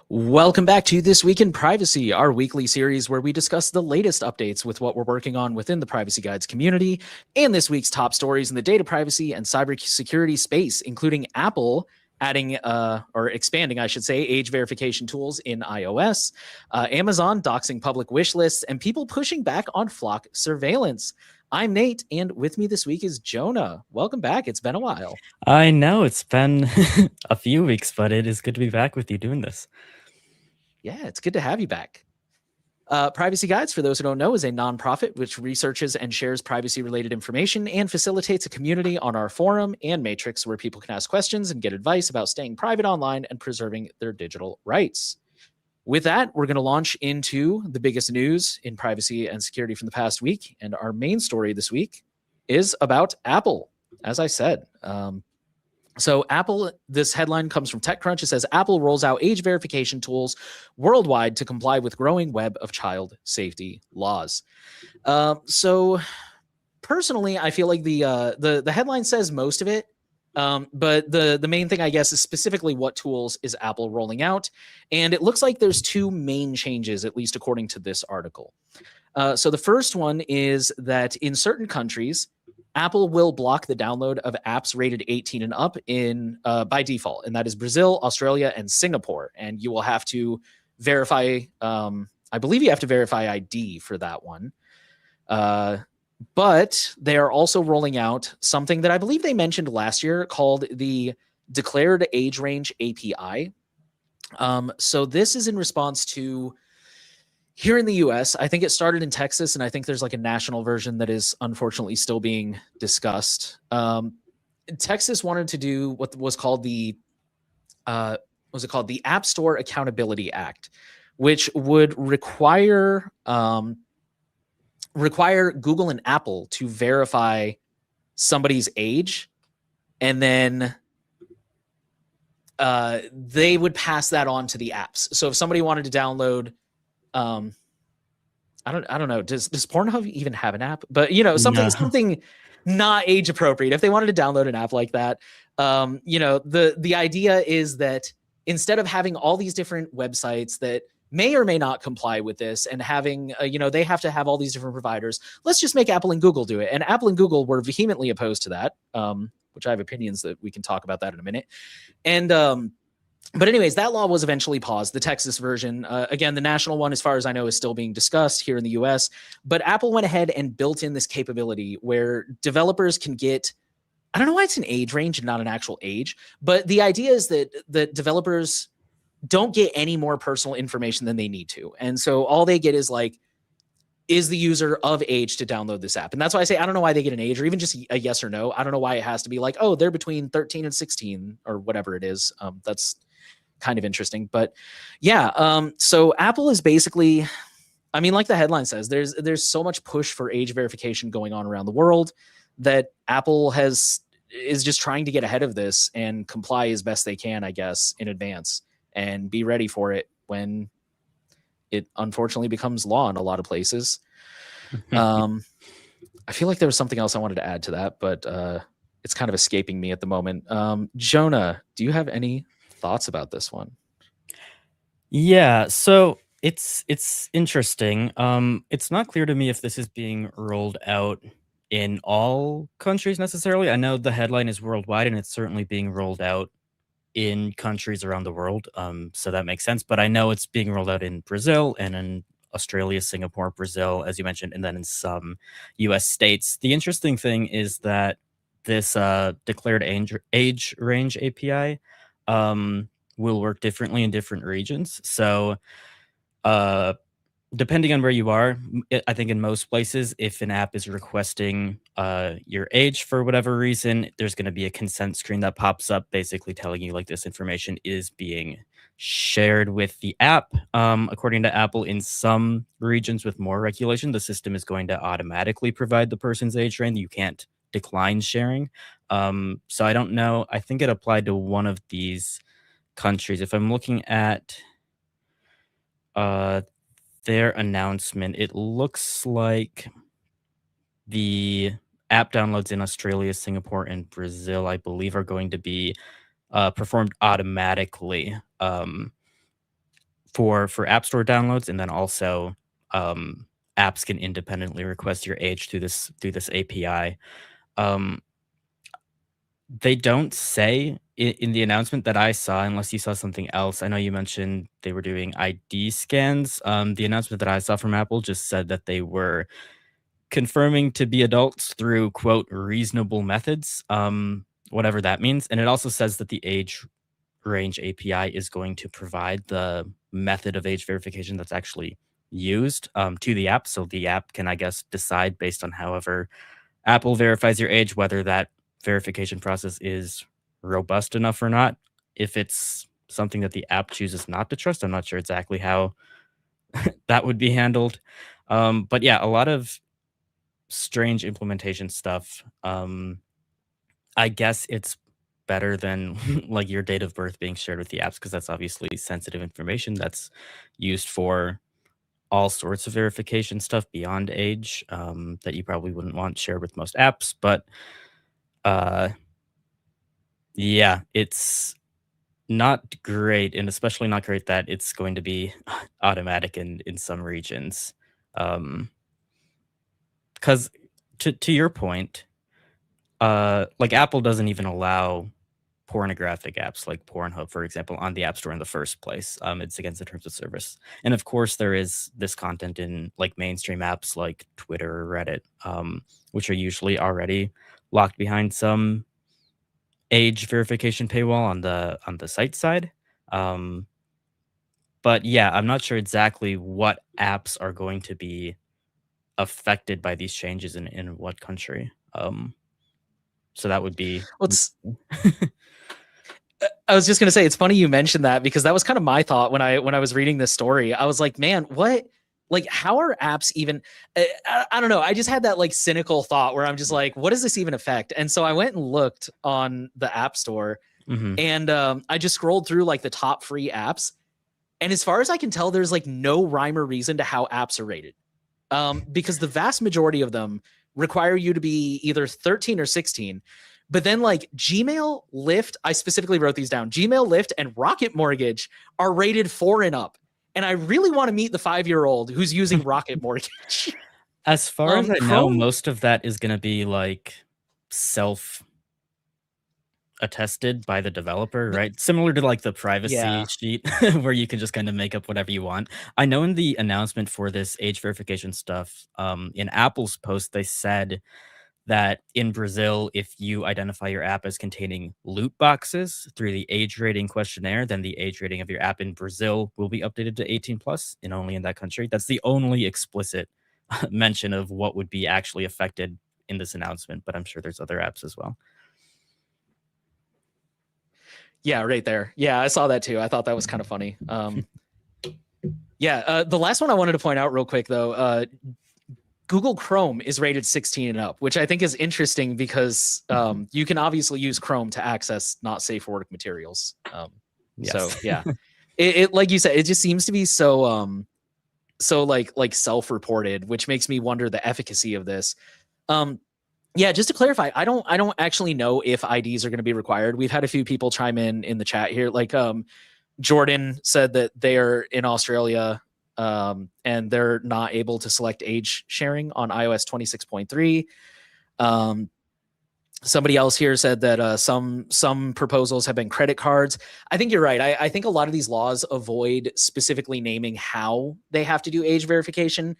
Welcome back to This Week in Privacy, our weekly series where we discuss the latest updates with what we're working on within the Privacy Guides community and this week's top stories in the data privacy and cybersecurity space, including Apple adding or expanding, I should say, age verification tools in iOS, Amazon doxing public wish lists, and people pushing back on flock surveillance. I'm Nate, and with me this week is Jonah. Welcome back. It's been a while. I know it's been a few weeks, but it is good to be back with you doing this. Yeah, it's good to have you back. Privacy Guides, for those who don't know, is a nonprofit which researches and shares privacy related information and facilitates a community on our forum and matrix where people can ask questions and get advice about staying private online and preserving their digital rights. With that, we're going to launch into the biggest news in privacy and security from the past week. And our main story this week is about Apple. As I said, so Apple, this headline comes from TechCrunch. It says Apple rolls out age verification tools worldwide to comply with growing web of child safety laws. So personally, I feel like the headline says most of it. But the main thing, I guess, is specifically what tools is Apple rolling out. And it looks like there's two main changes, at least according to this article. So the first one is that in certain countries, Apple will block the download of apps rated 18 and up in by default, and that is Brazil, Australia, and Singapore. And you will have to verify. I believe you have to verify ID for that one. But they are also rolling out something that I believe they mentioned last year called the Declared Age Range API. So this is in response to here in the US, I think it started in Texas, and I think there's like a national version that is unfortunately still being discussed. Texas wanted to do what was called the the App Store Accountability Act, which would require Google and Apple to verify somebody's age, and then they would pass that on to the apps. So if somebody wanted to download I don't know. Does Pornhub even have an app? But something not age appropriate. If they wanted to download an app like that, the idea is that instead of having all these different websites that may or may not comply with this and having they have to have all these different providers, let's just make Apple and Google do it. And Apple and Google were vehemently opposed to that, which I have opinions that we can talk about that in a minute. And but anyways, that law was eventually paused. The Texas version, again, the national one, as far as I know, is still being discussed here in the US. But Apple went ahead and built in this capability where developers can get, I don't know why it's an age range and not an actual age, but the idea is that developers don't get any more personal information than they need to. And so all they get is like, is the user of age to download this app? And that's why I say, I don't know why they get an age or even just a yes or no. I don't know why it has to be like, oh, they're between 13 and 16 or whatever it is. That's kind of interesting. But yeah, so Apple is basically, I mean, like the headline says, there's so much push for age verification going on around the world that Apple is just trying to get ahead of this and comply as best they can, I guess, in advance and be ready for it when it unfortunately becomes law in a lot of places. I feel like there was something else I wanted to add to that, but it's kind of escaping me at the moment. Jonah, do you have any thoughts about this one? Yeah, so it's interesting. It's not clear to me if this is being rolled out in all countries necessarily. I know the headline is worldwide, and it's certainly being rolled out in countries around the world. So that makes sense. But I know it's being rolled out in Brazil and in Australia, Singapore, Brazil, as you mentioned, and then in some U.S. states. The interesting thing is that this declared age range API will work differently in different regions. So, uh, depending on where you are, I think in most places, if an app is requesting your age for whatever reason, there's going to be a consent screen that pops up, basically telling you like this information is being shared with the app. According to Apple, in some regions with more regulation, the system is going to automatically provide the person's age range. You can't decline sharing. So I don't know. I think it applied to one of these countries. If I'm looking at uh, their announcement, it looks like the app downloads in Australia, Singapore, and Brazil, I believe, are going to be performed automatically. for App Store downloads, and then also apps can independently request your age through this API. Um, they don't say in the announcement that I saw, unless you saw something else. I know you mentioned they were doing ID scans. The announcement that I saw from Apple just said that they were confirming to be adults through quote reasonable methods, whatever that means. And it also says that the age range API is going to provide the method of age verification that's actually used to the app. So the app can, I guess, decide based on however Apple verifies your age, whether that verification process is robust enough or not. If it's something that the app chooses not to trust, I'm not sure exactly how that would be handled. But yeah, a lot of strange implementation stuff. I guess it's better than like your date of birth being shared with the apps because that's obviously sensitive information that's used for all sorts of verification stuff beyond age that you probably wouldn't want shared with most apps. But uh, yeah, it's not great, and especially not great that it's going to be automatic in some regions. Because to your point, like Apple doesn't even allow pornographic apps like Pornhub, for example, on the App Store in the first place. It's against the terms of service. And of course, there is this content in like mainstream apps like Twitter or Reddit, which are usually already locked behind some age verification paywall on the site side. Um, but yeah, I'm not sure exactly what apps are going to be affected by these changes in what country. So that would be Well, I was just gonna say it's funny you mentioned that because that was kind of my thought when I was reading this story. I was like, man, what? Like, how are apps even? I don't know. I just had that like cynical thought where I'm just like, what does this even affect? And so I went and looked on the App Store, Mhm. and I just scrolled through like the top free apps, and as far as I can tell, there's like no rhyme or reason to how apps are rated, because the vast majority of them require you to be either 13 or 16. But then like Gmail, Lyft, I specifically wrote these down. Gmail, Lyft, and Rocket Mortgage are rated 4 and up. And I really want to meet the 5-year-old who's using Rocket Mortgage. As far as I know, Chrome, most of that is gonna be, like, self-attested by the developer, right? Similar to, like, the privacy yeah. sheet where you can just kinda make up whatever you want. I know in the announcement for this age verification stuff, in Apple's post, they said that in Brazil, if you identify your app as containing loot boxes through the age rating questionnaire, then the age rating of your app in Brazil will be updated to 18 plus and only in that country. That's the only explicit mention of what would be actually affected in this announcement, but I'm sure there's other apps as well. Yeah, right there. Yeah, I saw that too. I thought that was kind of funny. Yeah, the last one I wanted to point out real quick though, Google Chrome is rated 16 and up, which I think is interesting because you can obviously use Chrome to access not safe for work materials. So Yes. yeah, it like you said, it just seems to be so like self-reported, which makes me wonder the efficacy of this. Um, yeah, just to clarify, I don't actually know if IDs are going to be required. We've had a few people chime in the chat here, like Jordan said that they're in Australia, and they're not able to select age sharing on iOS 26.3. Um, somebody else here said that some proposals have been credit cards. I think you're right. I think a lot of these laws avoid specifically naming how they have to do age verification.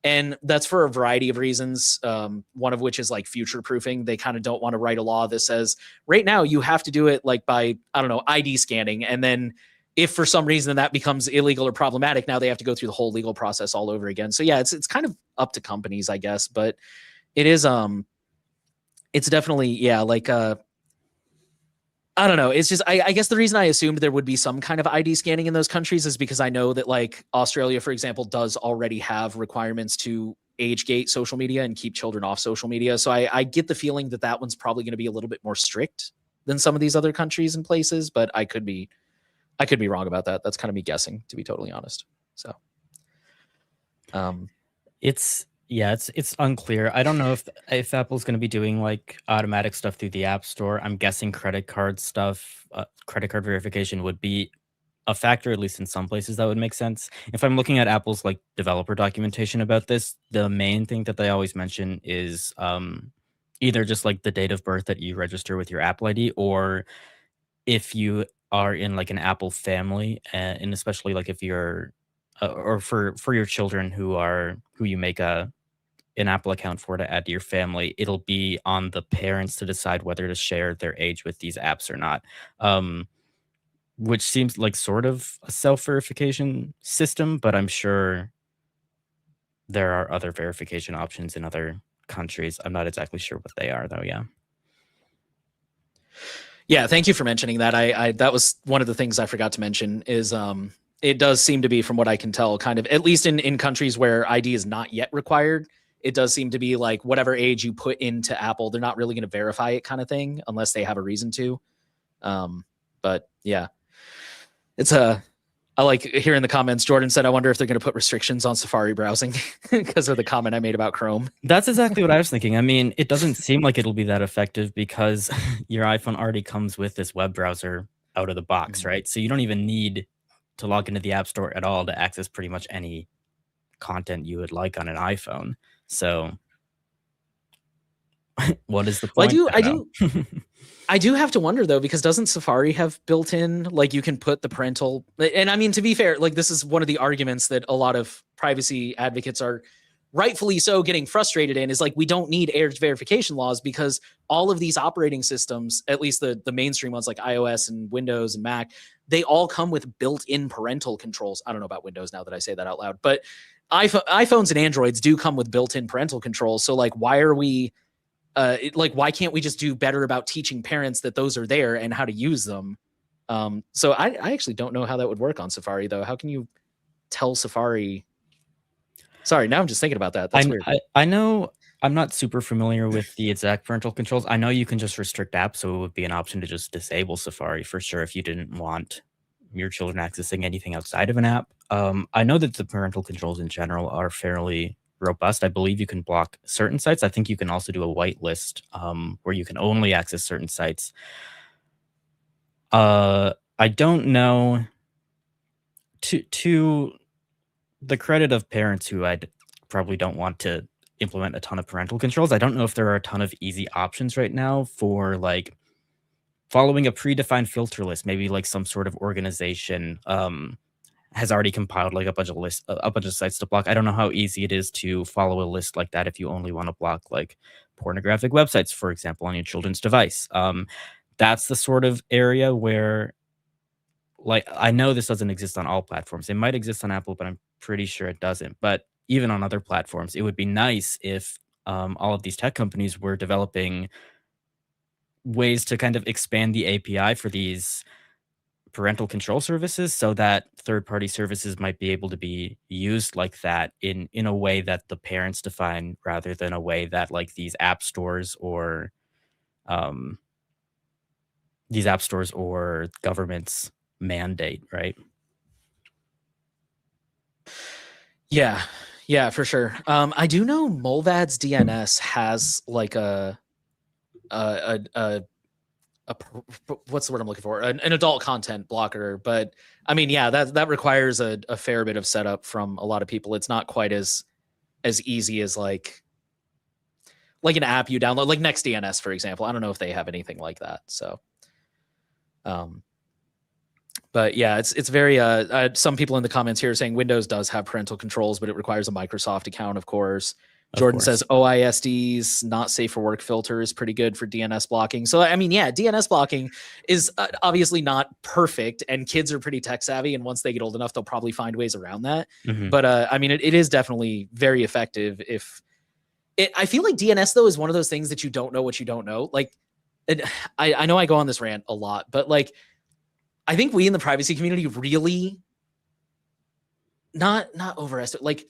And that's for a variety of reasons. One of which is like future proofing. They kind of don't want to write a law that says right now you have to do it like by, I don't know, ID scanning. And then if for some reason that becomes illegal or problematic, now they have to go through the whole legal process all over again. So yeah, it's kind of up to companies, I guess. But it is it's definitely, yeah, like I don't know. It's just I guess the reason I assumed there would be some kind of ID scanning in those countries is because I know that like Australia, for example, does already have requirements to age gate social media and keep children off social media. So I get the feeling that that one's probably going to be a little bit more strict than some of these other countries and places, but I could be wrong about that. That's kind of me guessing, to be totally honest. So um It's yeah, it's unclear. I don't know if Apple's gonna be doing, like, automatic stuff through the App Store. I'm guessing credit card stuff, credit card verification would be a factor, at least in some places that would make sense. If I'm looking at Apple's like developer documentation about this, the main thing that they always mention is either just like the date of birth that you register with your Apple ID, or if you are in like an Apple family, and especially like if you're or for your children who you make an Apple account for to add to your family, it'll be on the parents to decide whether to share their age with these apps or not. Um, which seems like sort of a self-verification system, but I'm sure there are other verification options in other countries. I'm not exactly sure what they are though, yeah. Yeah, thank you for mentioning that. I that was one of the things I forgot to mention is it does seem to be, from what I can tell, kind of, at least in countries where ID is not yet required, it does seem to be like whatever age you put into Apple, they're not really going to verify it, kind of thing, unless they have a reason to. But yeah, it's I like hearing the comments. Jordan said, I wonder if they're going to put restrictions on Safari browsing because of the comment I made about Chrome. That's exactly what I was thinking. I mean, it doesn't seem like it'll be that effective because your iPhone already comes with this web browser out of the box, right? So you don't even need to log into the App Store at all to access pretty much any content you would like on an iPhone. So what is the Well, point? I do have to wonder though, because doesn't Safari have built in, like, you can put the parental, and I mean, to be fair, like, this is one of the arguments that a lot of privacy advocates are rightfully so getting frustrated in, is like, we don't need age verification laws because all of these operating systems, at least the mainstream ones like iOS and Windows and Mac, they all come with built-in parental controls. I don't know about Windows now that I say that out loud, but iPhones and Androids do come with built-in parental controls. So like, why are we why can't we just do better about teaching parents that those are there and how to use them? So I actually don't know how that would work on Safari though. How can you tell Safari? Sorry, now I'm just thinking about that. That's weird. I know I'm not super familiar with the exact parental controls. I know you can just restrict apps, so it would be an option to just disable Safari for sure if you didn't want your children accessing anything outside of an app. I know that the parental controls in general are fairly robust. I believe you can block certain sites. I think you can also do a whitelist where you can only access certain sites. I don't know. To the credit of parents who I probably don't want to implement a ton of parental controls, I don't know if there are a ton of easy options right now for like following a predefined filter list. Maybe like some sort of organization has already compiled like a bunch of sites to block. I don't know how easy it is to follow a list like that if you only want to block like pornographic websites, for example, on your children's device. That's the sort of area where, like, I know this doesn't exist on all platforms. It might exist on Apple, but I'm pretty sure it doesn't. But even on other platforms, it would be nice if all of these tech companies were developing ways to kind of expand the API for these parental control services so that third-party services might be able to be used like that in a way that the parents define rather than a way that like um these app stores or governments mandate, right? Yeah, for sure. I do know Molvad's DNS has like a what's the word I'm looking for? An adult content blocker. But I mean, yeah, that requires a fair bit of setup from a lot of people. It's not quite as easy as like an app you download, like NextDNS, for example. I don't know if they have anything like that. So, but yeah, it's very some people in the comments here are saying Windows does have parental controls, but it requires a Microsoft account, of course. Jordan says OISD's not safe for work filter is pretty good for DNS blocking. So, I mean, yeah, DNS blocking is obviously not perfect, and kids are pretty tech savvy. And once they get old enough, they'll probably find ways around that. Mm-hmm. But I mean, it is definitely very effective. I feel like DNS, though, is one of those things that you don't know what you don't know. Like, I know I go on this rant a lot, but like, I think we in the privacy community really not overestimate, like,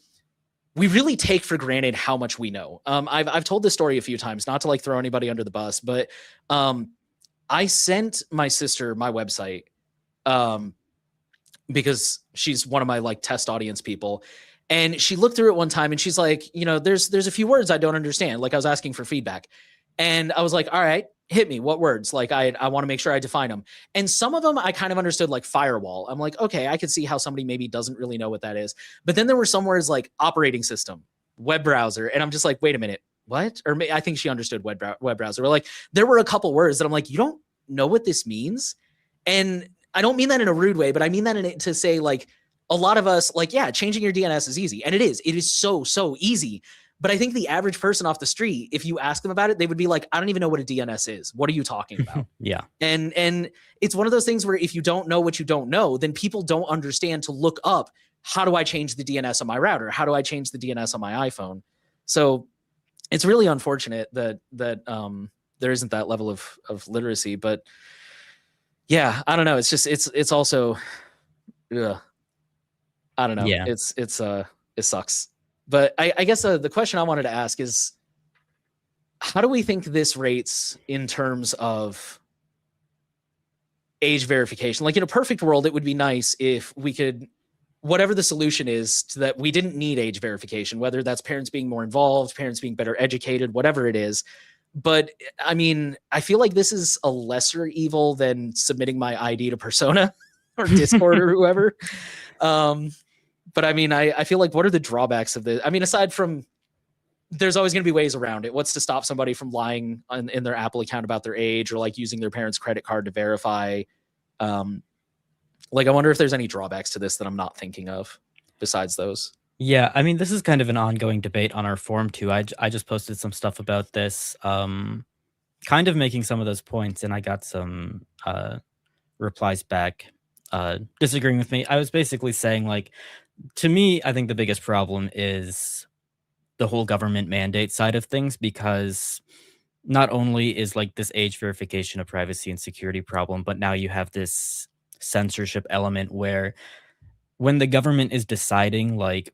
we really take for granted how much we know. I've told this story a few times, not to like throw anybody under the bus, but I sent my sister my website because she's one of my like test audience people. And she looked through it one time and she's like, there's a few words I don't understand. Like, I was asking for feedback. And I was like, all right, hit me, what words? Like I want to make sure I define them. And some of them I kind of understood, like firewall. I'm like, okay, I could see how somebody maybe doesn't really know what that is. But then there were some words like operating system, web browser, and I'm just like, wait a minute, what? Or I think she understood web browser. Or like there were a couple words that I'm like, you don't know what this means. And I don't mean that in a rude way, but I mean that to say like a lot of us, like, yeah, changing your DNS is easy. And it is so easy. But I think the average person off the street, if you ask them about it, they would be like, I don't even know what a DNS is. What are you talking about? Yeah. And it's one of those things where if you don't know what you don't know, then people don't understand to look up, how do I change the DNS on my router? How do I change the DNS on my iPhone? So it's really unfortunate that there isn't that level of literacy. But yeah, I don't know. It's just it's also, ugh, I don't know. Yeah. It sucks. But I guess the question I wanted to ask is, how do we think this rates in terms of age verification? Like in a perfect world, it would be nice if we could, whatever the solution is, to that we didn't need age verification, whether that's parents being more involved, parents being better educated, whatever it is. But I mean, I feel like this is a lesser evil than submitting my ID to Persona or Discord or whoever. But I mean, I feel like, what are the drawbacks of this? I mean, aside from, there's always going to be ways around it. What's to stop somebody from lying in their Apple account about their age, or like using their parents' credit card to verify? Like, I wonder if there's any drawbacks to this that I'm not thinking of besides those. Yeah, I mean, this is kind of an ongoing debate on our forum too. I just posted some stuff about this, kind of making some of those points, and I got some replies back disagreeing with me. I was basically saying, like, to me, I think the biggest problem is the whole government mandate side of things, because not only is like this age verification a privacy and security problem, but now you have this censorship element where when the government is deciding like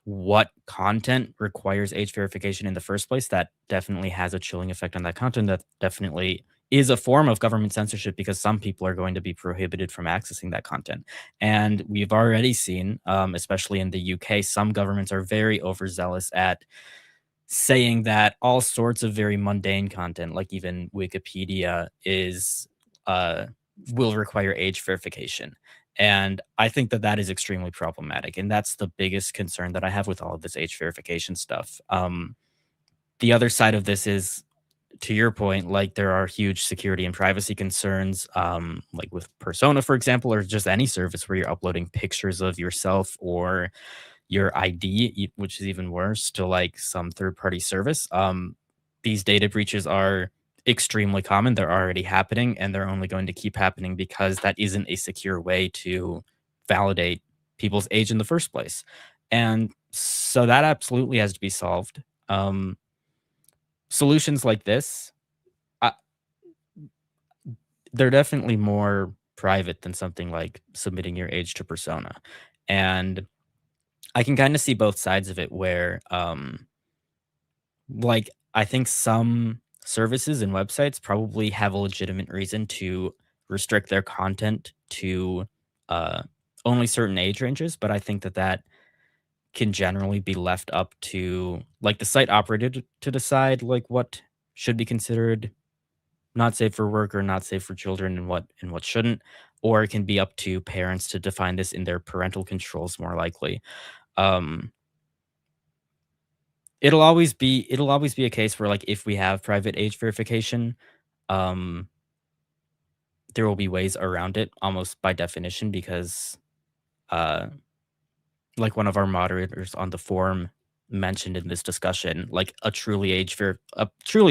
what content requires age verification in the first place, that definitely has a chilling effect on that content. That definitely is a form of government censorship, because some people are going to be prohibited from accessing that content. And we've already seen, especially in the UK, some governments are very overzealous at saying that all sorts of very mundane content, like even Wikipedia, is uh, will require age verification. And I think that that is extremely problematic, and that's the biggest concern that I have with all of this age verification stuff. The other side of this is, to your point, like there are huge security and privacy concerns, like with Persona, for example, or just any service where you're uploading pictures of yourself or your ID, which is even worse, to like some third party service. These data breaches are extremely common. They're already happening, and they're only going to keep happening because that isn't a secure way to validate people's age in the first place. And so that absolutely has to be solved. Solutions like this, uh, they're definitely more private than something like submitting your age to Persona. And I can kind of see both sides of it where like I think some services and websites probably have a legitimate reason to restrict their content to uh only certain age ranges, but I think that that can generally be left up to like the site operator to decide like what should be considered not safe for work or not safe for children, and what shouldn't, or it can be up to parents to define this in their parental controls more likely. um it'll always be a case where, like, if we have private age verification, um, there will be ways around it almost by definition, because, uh, like one of our moderators on the forum mentioned in this discussion, like a truly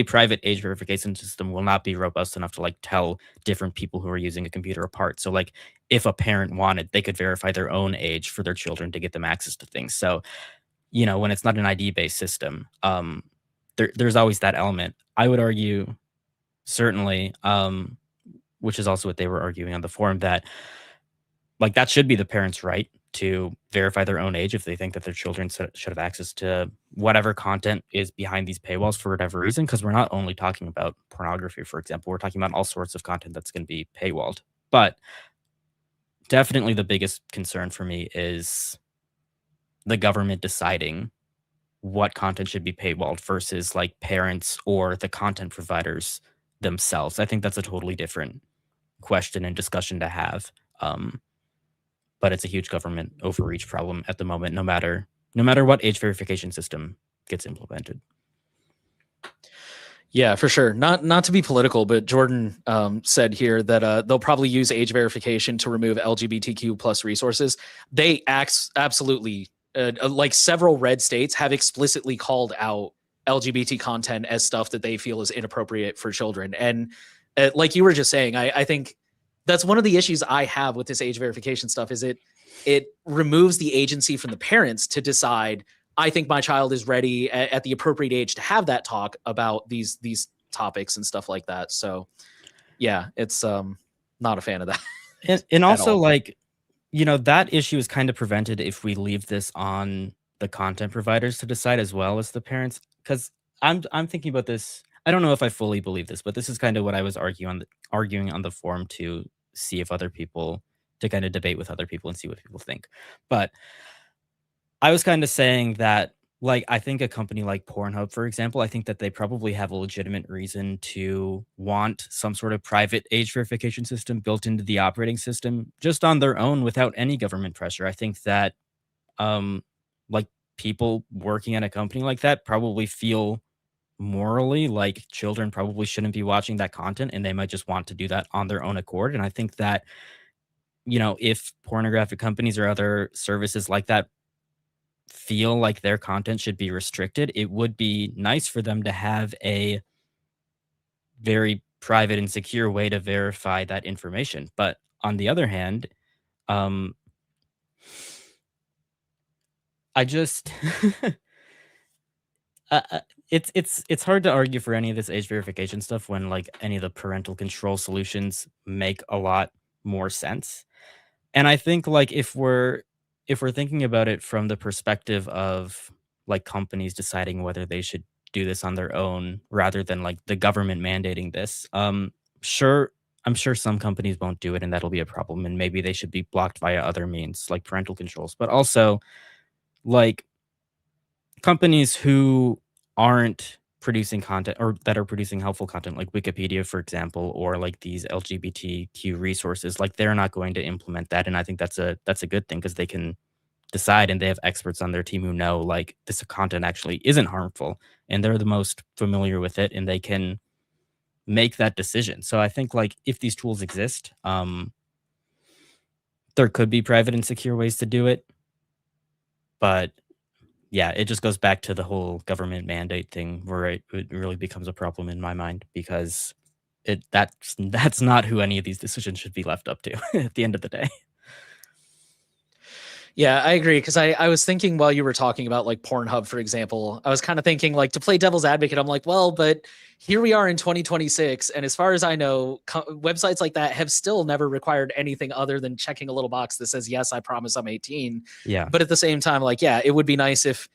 private age verification system will not be robust enough to like tell different people who are using a computer apart. So like if a parent wanted, they could verify their own age for their children to get them access to things. So when it's not an ID-based system, there's always that element. I would argue, certainly, which is also what they were arguing on the forum, that like that should be the parents' right to verify their own age if they think that their children should have access to whatever content is behind these paywalls for whatever reason. Because we're not only talking about pornography, for example, we're talking about all sorts of content that's going to be paywalled. But definitely the biggest concern for me is the government deciding what content should be paywalled versus like parents or the content providers themselves. I think that's a totally different question and discussion to have. But it's a huge government overreach problem at the moment, no matter what age verification system gets implemented. Yeah, for sure. Not to be political, but Jordan said here that they'll probably use age verification to remove LGBTQ plus resources. They absolutely like several red states have explicitly called out LGBT content as stuff that they feel is inappropriate for children. And like you were just saying, I think that's one of the issues I have with this age verification stuff is it removes the agency from the parents to decide I think my child is ready at the appropriate age to have that talk about these topics and stuff like that. So yeah, it's not a fan of that. And also all. like, that issue is kind of prevented if we leave this on the content providers to decide as well as the parents. Because I'm thinking about this. I don't know if I fully believe this, but this is kind of what I was arguing on the forum to see if other people to kind of debate with other people and see what people think. But I was kind of saying that, like, I think a company like Pornhub, for example, I think that they probably have a legitimate reason to want some sort of private age verification system built into the operating system just on their own without any government pressure. I think that, um, like, people working at a company like that probably feel morally like children probably shouldn't be watching that content and they might just want to do that on their own accord. And I think that, if pornographic companies or other services like that feel like their content should be restricted, it would be nice for them to have a very private and secure way to verify that information. But on the other hand, um, I just it's hard to argue for any of this age verification stuff when like any of the parental control solutions make a lot more sense. And I think like if we're thinking about it from the perspective of like companies deciding whether they should do this on their own rather than like the government mandating this, sure, I'm sure some companies won't do it and that'll be a problem and maybe they should be blocked via other means like parental controls. But also like companies who aren't producing content or that are producing helpful content like Wikipedia, for example, or like these LGBTQ resources, like they're not going to implement that. And I think that's a good thing because they can decide and they have experts on their team who know like this content actually isn't harmful and they're the most familiar with it and they can make that decision. So I think like if these tools exist, there could be private and secure ways to do it. But yeah, it just goes back to the whole government mandate thing where it really becomes a problem in my mind because that's not who any of these decisions should be left up to at the end of the day. Yeah, I agree. Cause I was thinking while you were talking about like Pornhub, for example, I was kind of thinking like to play devil's advocate, I'm like, well, but here we are in 2026. And as far as I know, websites like that have still never required anything other than checking a little box that says, yes, I promise I'm 18. Yeah. But at the same time, like, yeah, it would be nice if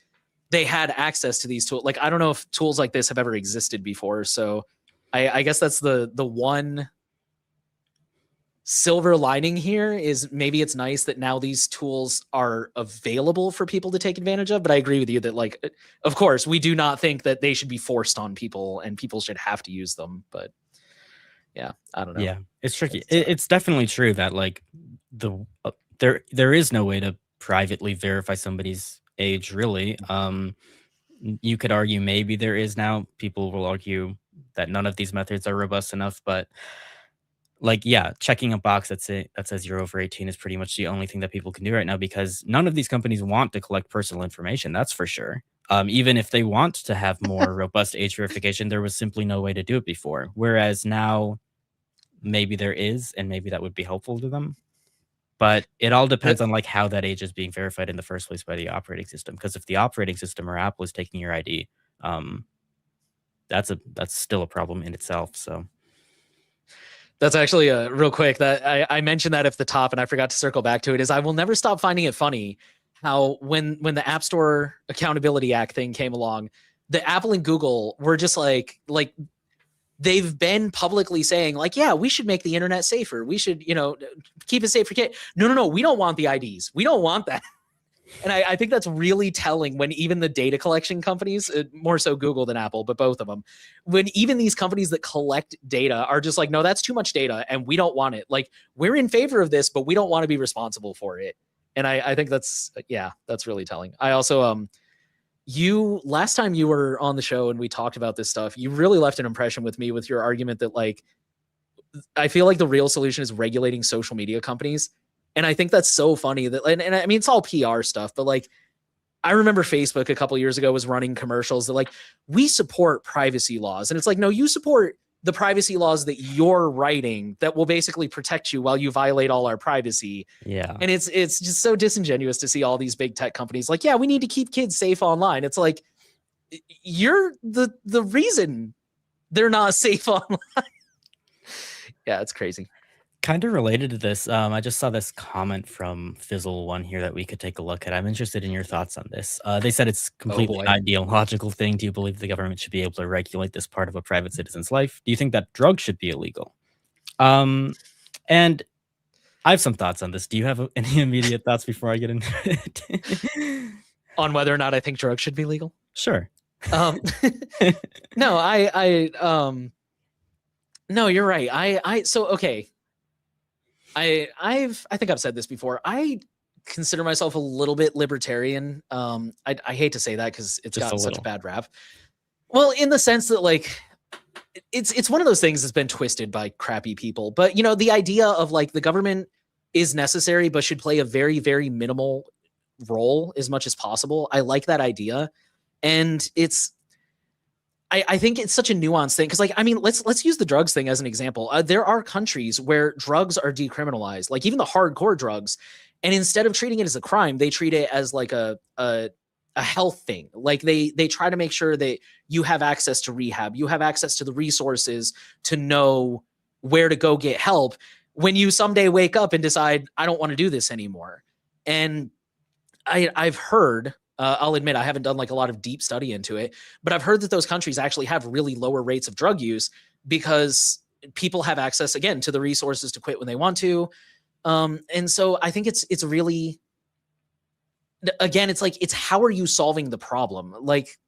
they had access to these tools. Like, I don't know if tools like this have ever existed before. So I guess that's the one silver lining here is maybe it's nice that now these tools are available for people to take advantage of. But I agree with you that, like, of course, we do not think that they should be forced on people and people should have to use them. But yeah, I don't know. Yeah, it's tricky. It's definitely true that like there is no way to privately verify somebody's age really. You could argue maybe there is now. People will argue that none of these methods are robust enough, but like, yeah, checking a box that says you're over 18 is pretty much the only thing that people can do right now because none of these companies want to collect personal information. That's for sure. Even if they want to have more robust age verification, there was simply no way to do it before. Whereas now, maybe there is, and maybe that would be helpful to them. But it all depends on like how that age is being verified in the first place by the operating system. Because if the operating system or Apple is taking your ID, that's still a problem in itself. So. That's actually real quick that I mentioned that at the top and I forgot to circle back to it is I will never stop finding it funny how when the App Store Accountability Act thing came along, the Apple and Google were just like they've been publicly saying like, yeah, we should make the internet safer. We should, keep it safe for kids. No, we don't want the IDs. We don't want that. And I think that's really telling when even the data collection companies, more so Google than Apple, but both of them, when even these companies that collect data are just like, no, that's too much data and we don't want it. Like, we're in favor of this, but we don't want to be responsible for it. And I think that's, yeah, that's really telling. I also, you, last time you were on the show and we talked about this stuff, you really left an impression with me with your argument that, like, I feel like the real solution is regulating social media companies. And I think that's so funny that, and I mean, it's all PR stuff, but like, I remember Facebook a couple years ago was running commercials that, like, we support privacy laws. And it's like, no, you support the privacy laws that you're writing that will basically protect you while you violate all our privacy. Yeah. And it's just so disingenuous to see all these big tech companies like, yeah, we need to keep kids safe online. It's like, you're the reason they're not safe online. Yeah, it's crazy. Kind of related to this, I just saw this comment from Fizzle1 here that we could take a look at. I'm interested in your thoughts on this. They said it's Oh completely boy. an ideological thing. Do you believe the government should be able to regulate this part of a private citizen's life? Do you think that drugs should be illegal? And I have some thoughts on this. Do you have any immediate thoughts before I get into it? On whether or not I think drugs should be legal? Sure. Um, no, no, you're right. So okay. I think I've said this before. I consider myself a little bit libertarian. I hate to say that because it's Just a gotten such a little. bad rap. Well, in the sense that, like, it's one of those things that's been twisted by crappy people. But you know, the idea of, like, the government is necessary but should play a very, very minimal role as much as possible. I like that idea. And I think it's such a nuanced thing because, like, I mean, let's use the drugs thing as an example. There are countries where drugs are decriminalized, like even the hardcore drugs, and instead of treating it as a crime, they treat it as like a health thing. Like they try to make sure that you have access to rehab, you have access to the resources to know where to go get help when you someday wake up and decide I don't want to do this anymore. And I've heard, I'll admit I haven't done like a lot of deep study into it, but I've heard that those countries actually have really lower rates of drug use because people have access, again, to the resources to quit when they want to. And so I think it's really, again, it's like, it's how are you solving the problem? Like,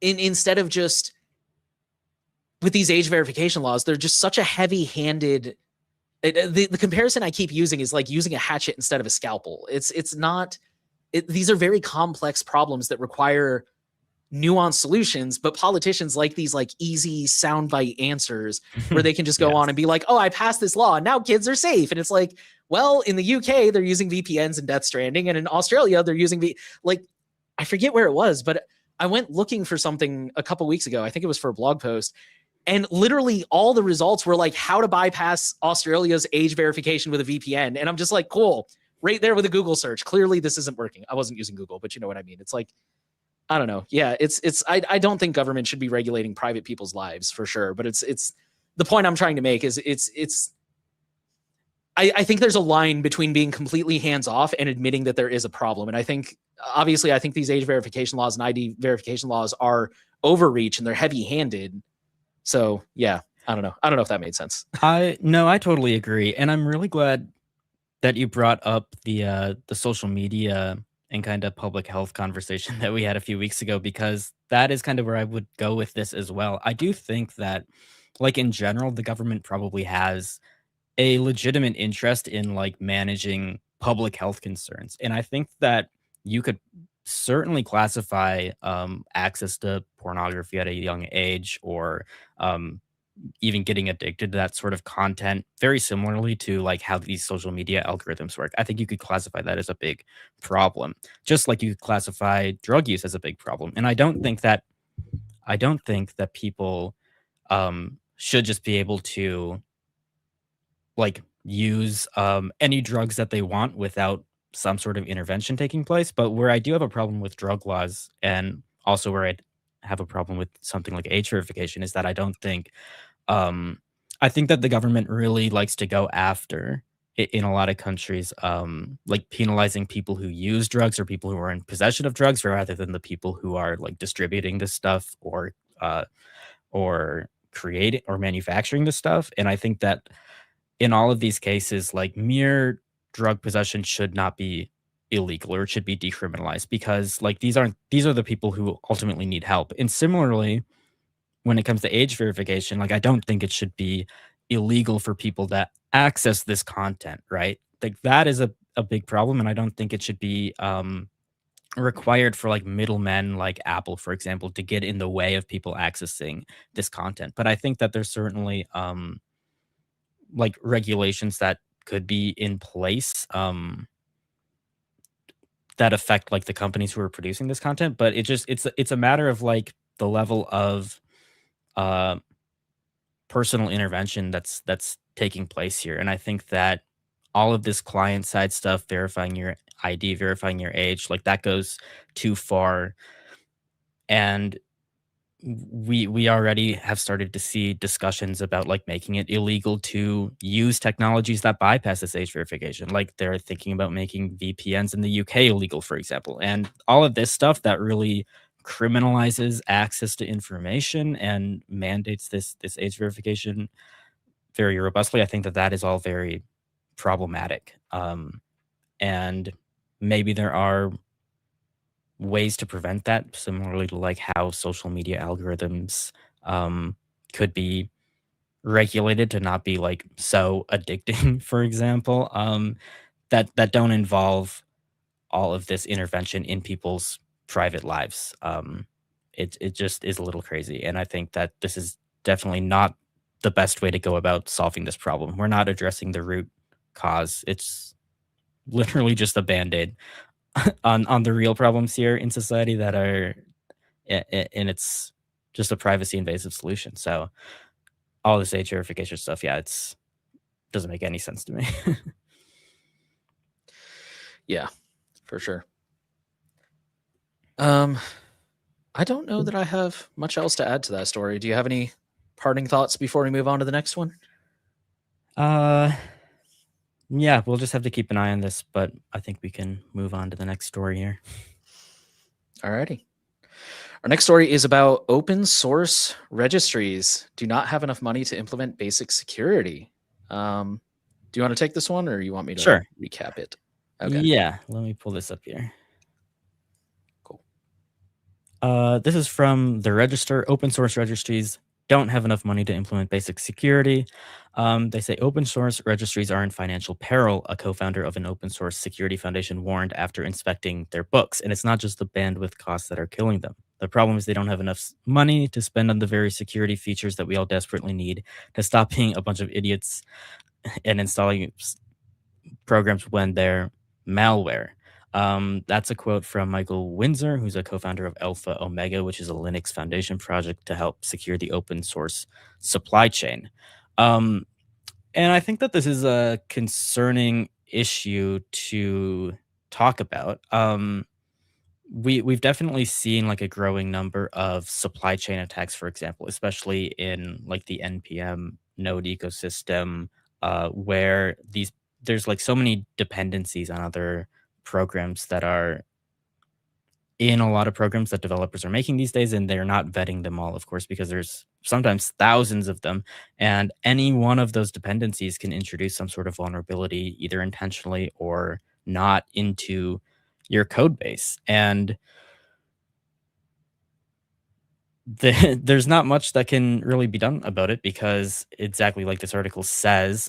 instead of just with these age verification laws, they're just such a heavy-handed. The comparison I keep using is like using a hatchet instead of a scalpel. It's not. These are very complex problems that require nuanced solutions, but politicians like these like easy soundbite answers where they can just go Yes. on and be like, "Oh, I passed this law, and now kids are safe." And it's like, well, in the UK they're using VPNs in Death Stranding, and in Australia they're using like, I forget where it was, but I went looking for something a couple weeks ago. I think it was for a blog post, and literally all the results were like how to bypass Australia's age verification with a VPN. And I'm just like, cool, right there with a Google search. Clearly this isn't working. I wasn't using Google, but you know what I mean? It's like, I don't know. Yeah, I don't think government should be regulating private people's lives for sure. But it's the point I'm trying to make is I think there's a line between being completely hands off and admitting that there is a problem. And I think, obviously, I think these age verification laws and ID verification laws are overreach and they're heavy handed. So yeah, I don't know. I don't know if that made sense. No, I totally agree, and I'm really glad that you brought up the social media and kind of public health conversation that we had a few weeks ago because that is kind of where I would go with this as well. I do think that, like in general, the government probably has a legitimate interest in like managing public health concerns, and I think that you could certainly classify access to pornography at a young age or um, even getting addicted to that sort of content very similarly to like how these social media algorithms work. I think you could classify that as a big problem, just like you could classify drug use as a big problem. And I don't think that people should just be able to like use any drugs that they want without some sort of intervention taking place. But where I do have a problem with drug laws and also where I have a problem with something like age verification is that um, I think that the government really likes to go after in a lot of countries, like penalizing people who use drugs or people who are in possession of drugs rather than the people who are like distributing this stuff uh, or creating or manufacturing this stuff. And I think that in all of these cases, like mere drug possession should not be illegal or it should be decriminalized because like these are the people who ultimately need help. And similarly, when it comes to age verification, like I don't think it should be illegal for people that access this content, right? Like that is a big problem, and I don't think it should be required for like middlemen like Apple, for example, to get in the way of people accessing this content. But I think that there's certainly like regulations that could be in place that affect like the companies who are producing this content. But it's a matter of like the level of uh personal intervention that's taking place here. And I think that all of this client side stuff, verifying your ID, verifying your age, like that goes too far. And we already have started to see discussions about like making it illegal to use technologies that bypass this age verification. Like they're thinking about making VPNs in the UK illegal, for example. And all of this stuff that really criminalizes access to information and mandates this age verification very robustly. I think that that is all very problematic. And maybe there are ways to prevent that, similarly to like how social media algorithms could be regulated to not be like so addicting, for example, that don't involve all of this intervention in people's private lives. It just is a little crazy, and I think that this is definitely not the best way to go about solving this problem. We're not addressing the root cause. It's literally just a band-aid on the real problems here in society that are and it's just a privacy invasive solution. So all this age verification stuff, yeah, it's doesn't make any sense to me. Yeah, for sure. I don't know that I have much else to add to that story. Do you have any parting thoughts before we move on to the next one? uh yeah, we'll just have to keep an eye on this, but I think we can move on to the next story here. Alrighty. Our next story is about open source registries do not have enough money to implement basic security. Do you want to take this one or you want me to Sure. recap it? Okay, Yeah, let me pull this up here. cool. This is from the Register. Open source registries don't have enough money to implement basic security. They say open source registries are in financial peril, a co founder of an open source security foundation warned after inspecting their books. And it's not just the bandwidth costs that are killing them. The problem is they don't have enough money to spend on the very security features that we all desperately need to stop being a bunch of idiots and installing programs when they're malware. That's a quote from Michael Windsor, who's a co-founder of Alpha Omega, which is a Linux Foundation project to help secure the open source supply chain. Um, and I think that this is a concerning issue to talk about. We've definitely seen like a growing number of supply chain attacks, for example, especially in like the npm node ecosystem, where there's like so many dependencies on other programs that are in a lot of programs that developers are making these days, and they're not vetting them all, of course, because there's sometimes thousands of them, and any one of those dependencies can introduce some sort of vulnerability, either intentionally or not, into your code base. And there's not much that can really be done about it because exactly like this article says,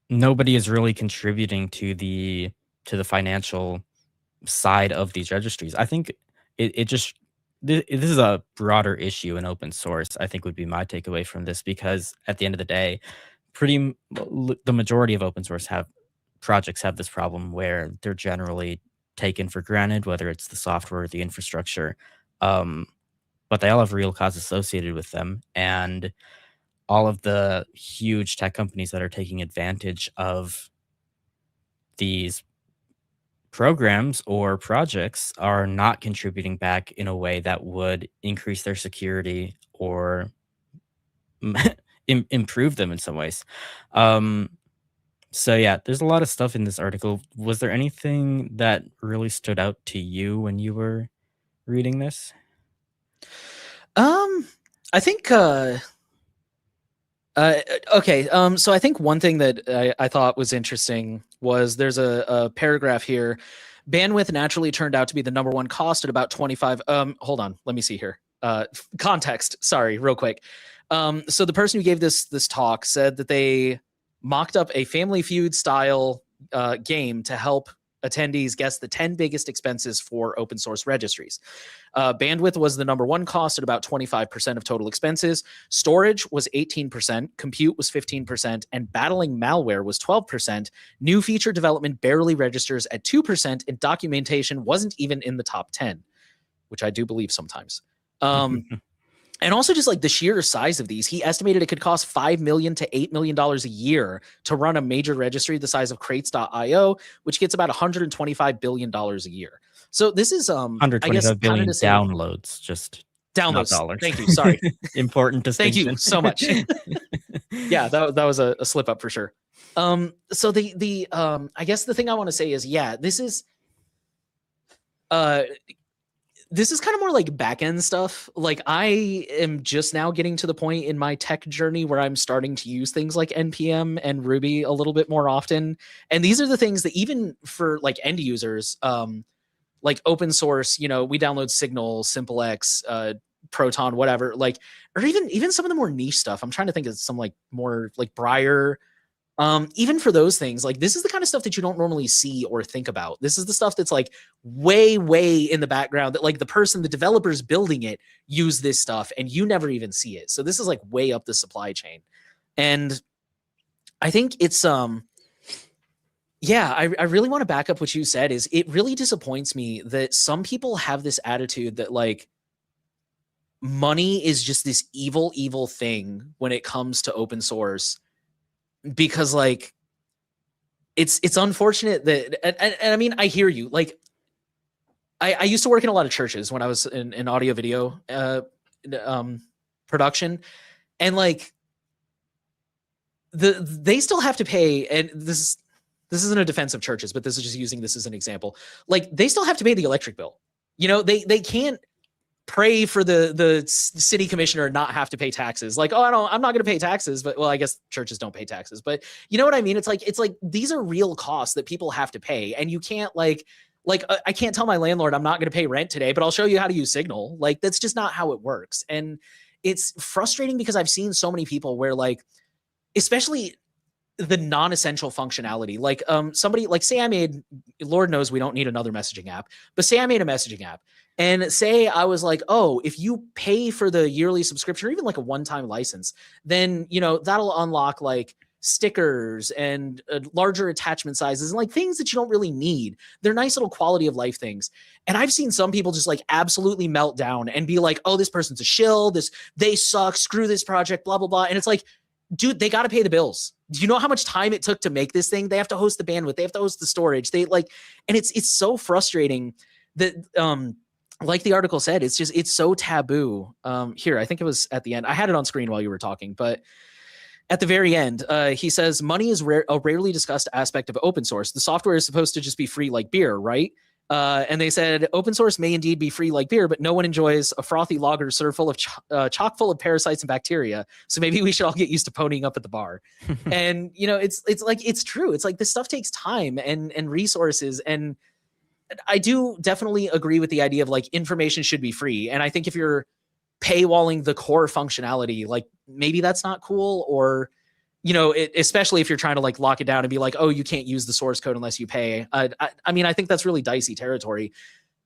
nobody is really contributing to the financial side of these registries. I think it just this is a broader issue in open source, I think would be my takeaway from this, because at the end of the day, the majority of open source have projects have this problem where they're generally taken for granted, whether it's the software or the infrastructure. Um, but they all have real costs associated with them. And all of the huge tech companies that are taking advantage of these programs or projects are not contributing back in a way that would increase their security or improve them in some ways. Um, so yeah, there's a lot of stuff in this article. Was there anything that really stood out to you when you were reading this? I think Okay. So I think one thing that I thought was interesting was there's a paragraph here. Bandwidth naturally turned out to be the number one cost at about 25. Hold on. Let me see here. Context. Sorry, real quick. So the person who gave this talk said that they mocked up a Family Feud style game to help attendees guess the 10 biggest expenses for open source registries. Bandwidth was the number one cost at about 25% of total expenses. Storage was 18%, compute was 15%, and battling malware was 12%. New feature development barely registers at 2%, and documentation wasn't even in the top 10, which I do believe sometimes. And also just like the sheer size of these, he estimated it could cost $5 million to $8 million a year to run a major registry the size of crates.io, which gets about $125 billion a year. So this is, I guess, 125 kind of billion to say downloads, just not downloads. dollars. Thank you. Sorry. Important Thank you distinction. so much. Yeah, that was a slip up for sure. So the I guess the thing I want to say is, yeah, uh this is kind of more like back end stuff. Like I am just now getting to the point in my tech journey where I'm starting to use things like npm and Ruby a little bit more often. And these are the things that even for like end users, like open source, we download Signal, SimpleX, Proton, whatever, like, or even some of the more niche stuff. I'm trying to think of some like more like Briar. Even for those things, like this is the kind of stuff that you don't normally see or think about. This is the stuff that's like way in the background that like the developers building it use this stuff and you never even see it. So this is like way up the supply chain. And I think it's yeah, I really want to back up what you said. Is it really disappoints me that some people have this attitude that like money is just this evil thing when it comes to open source, because like it's unfortunate that, and I mean, I hear you. Like I used to work in a lot of churches when I was in audio video production, and like they still have to pay, and this isn't a defense of churches, but this is just using this as an example. Like they still have to pay the electric bill. They can't pray for the city commissioner not have to pay taxes. Like, oh, I'm not going to pay taxes, but well, I guess churches don't pay taxes, but you know what I mean? It's like these are real costs that people have to pay, and you can't like I can't tell my landlord I'm not going to pay rent today, but I'll show you how to use Signal. Like that's just not how it works. And it's frustrating because I've seen so many people where like, especially the non-essential functionality, like somebody like, say I made, Lord knows we don't need another messaging app, but say I made a messaging app, and say I was like, oh, if you pay for the yearly subscription or even like a one-time license, then that'll unlock like stickers and larger attachment sizes and like things that you don't really need. They're nice little quality of life things. And I've seen some people just like absolutely melt down and be like, oh, this person's a shill, they suck, screw this project, blah blah blah. And it's like, dude, they got to pay the bills. Do you know how much time it took to make this thing? They have to host the bandwidth, they have to host the storage, they like, and it's so frustrating that like the article said, it's so taboo. Here, I think it was at the end, I had it on screen while you were talking, but at the very end, he says money is a rarely discussed aspect of open source. The software is supposed to just be free like beer, right? And they said open source may indeed be free like beer, but no one enjoys a frothy lager served full of chock full of parasites and bacteria. So maybe we should all get used to ponying up at the bar. And it's like, it's true. It's like this stuff takes time and resources. And I do definitely agree with the idea of like information should be free. And I think if you're paywalling the core functionality, like maybe that's not cool, or especially if you're trying to like lock it down and be like, oh, you can't use the source code unless you pay. I mean, I think that's really dicey territory.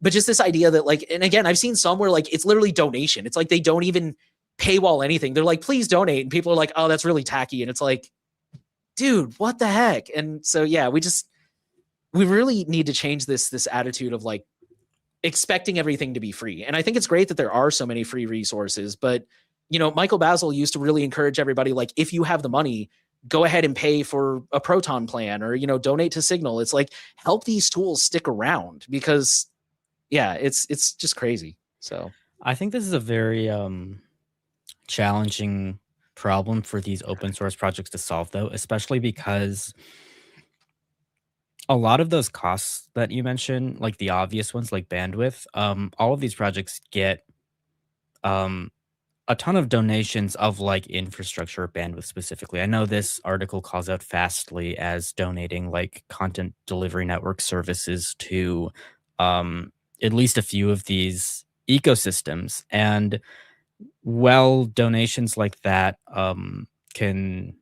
But just this idea that like, and again, I've seen some where like it's literally donation. It's like they don't even paywall anything. They're like, please donate, and people are like, oh, that's really tacky. And it's like, dude, what the heck? And so yeah, we really need to change this attitude of like expecting everything to be free. And I think it's great that there are so many free resources, but Michael Basil used to really encourage everybody, like, if you have the money, go ahead and pay for a Proton plan or, donate to Signal. It's like, help these tools stick around, because yeah, it's just crazy. So I think this is a very challenging problem for these open source projects to solve, though, especially because a lot of those costs that you mentioned, like the obvious ones like bandwidth, all of these projects get a ton of donations of like infrastructure or bandwidth specifically. I know this article calls out Fastly as donating like content delivery network services to um, at least a few of these ecosystems. And well, donations like that can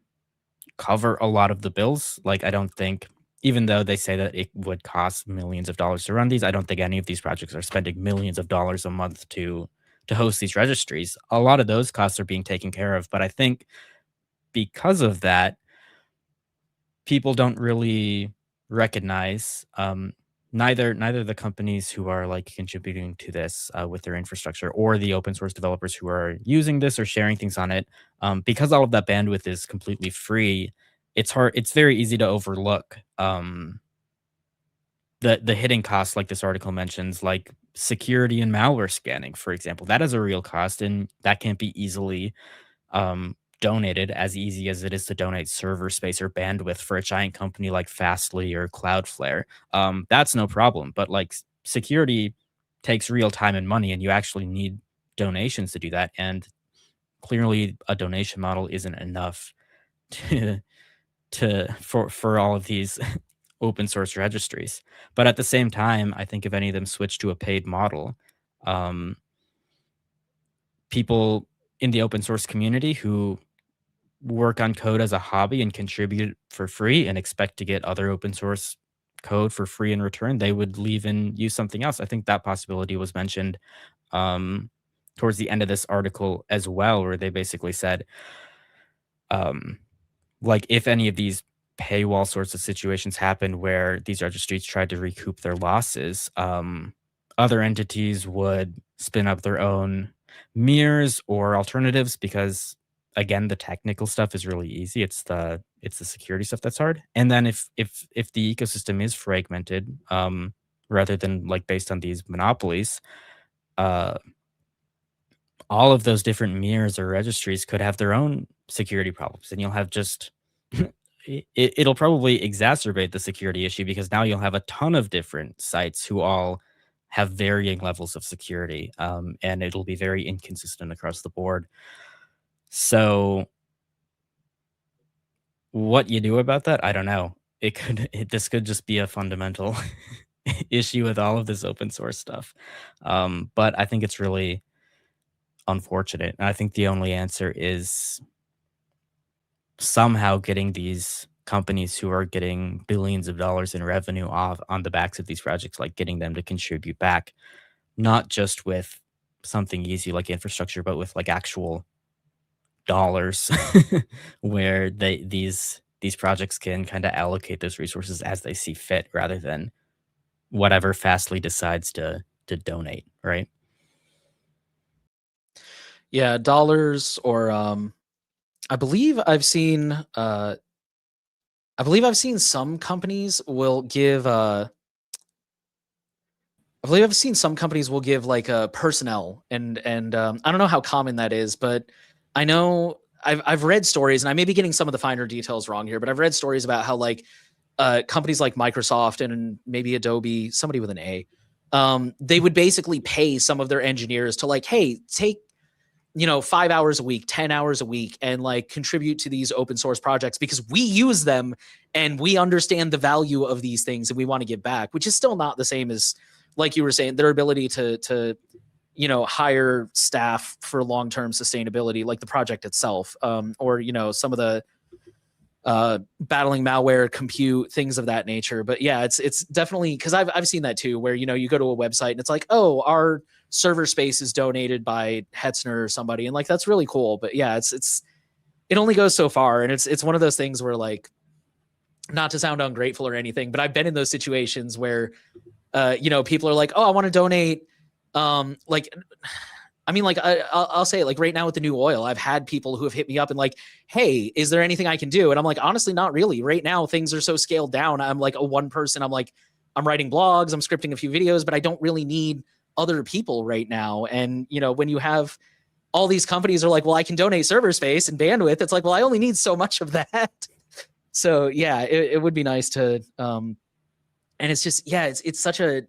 cover a lot of the bills. Like, I don't think, even though they say that it would cost millions of dollars to run these, I don't think any of these projects are spending millions of dollars a month to host these registries. A lot of those costs are being taken care of, but I think because of that, people don't really recognize neither the companies who are like contributing to this with their infrastructure or the open source developers who are using this or sharing things on it, because all of that bandwidth is completely free. It's very easy to overlook the hidden costs, like this article mentions, like security and malware scanning, for example. That is a real cost, and that can't be easily donated as easy as it is to donate server space or bandwidth for a giant company like Fastly or Cloudflare. That's no problem. But like security takes real time and money, and you actually need donations to do that. And clearly, a donation model isn't enough to for all of these open source registries. But at the same time, I think if any of them switch to a paid model, um, people in the open source community who work on code as a hobby and contribute for free and expect to get other open source code for free in return, they would leave and use something else. I think that possibility was mentioned um, towards the end of this article as well, where they basically said, um, like, if any of these paywall sorts of situations happen where these registries tried to recoup their losses, other entities would spin up their own mirrors or alternatives because again the technical stuff is really easy. It's the security stuff that's hard. And then if the ecosystem is fragmented, rather than like based on these monopolies, uh all of those different mirrors or registries could have their own security problems, and you'll have just it'll probably exacerbate the security issue because now you'll have a ton of different sites who all have varying levels of security, and it'll be very inconsistent across the board. So, what you do about that, I don't know. This could just be a fundamental issue with all of this open source stuff, but I think it's really unfortunate. And I think the only answer is somehow getting these companies who are getting billions of dollars in revenue off on the backs of these projects, like getting them to contribute back, not just with something easy like infrastructure, but with like actual dollars where these projects can kind of allocate those resources as they see fit rather than whatever Fastly decides to donate, right? Yeah, dollars or I believe I've seen some companies will give I believe I've seen some companies will give like personnel and I don't know how common that is, but I know I've read stories, and I may be getting some of the finer details wrong here, but I've read stories about how like companies like Microsoft and maybe Adobe, somebody with an A, they would basically pay some of their engineers to like, hey, take 5 hours a week, 10 hours a week, and like contribute to these open source projects because we use them and we understand the value of these things and we want to give back, which is still not the same as, like you were saying, their ability to hire staff for long-term sustainability, like the project itself, or some of the battling malware, compute, things of that nature. But yeah, it's definitely, because I've seen that too, where you go to a website and it's like, oh, our server space is donated by Hetzner or somebody, and like that's really cool. But yeah, it only goes so far, and it's one of those things where, like, not to sound ungrateful or anything, but I've been in those situations where people are like, oh, I want to donate, like, I mean, like, I'll say it, like, right now with the new oil, I've had people who have hit me up and like, hey, is there anything I can do? And I'm like, honestly, not really. Right now, things are so scaled down. I'm like a one person. I'm like, I'm writing blogs, I'm scripting a few videos, but I don't really need other people right now. And, when you have all these companies are like, well, I can donate server space and bandwidth. It's like, well, I only need so much of that. So yeah, it would be nice to, and it's just, yeah, it's such a,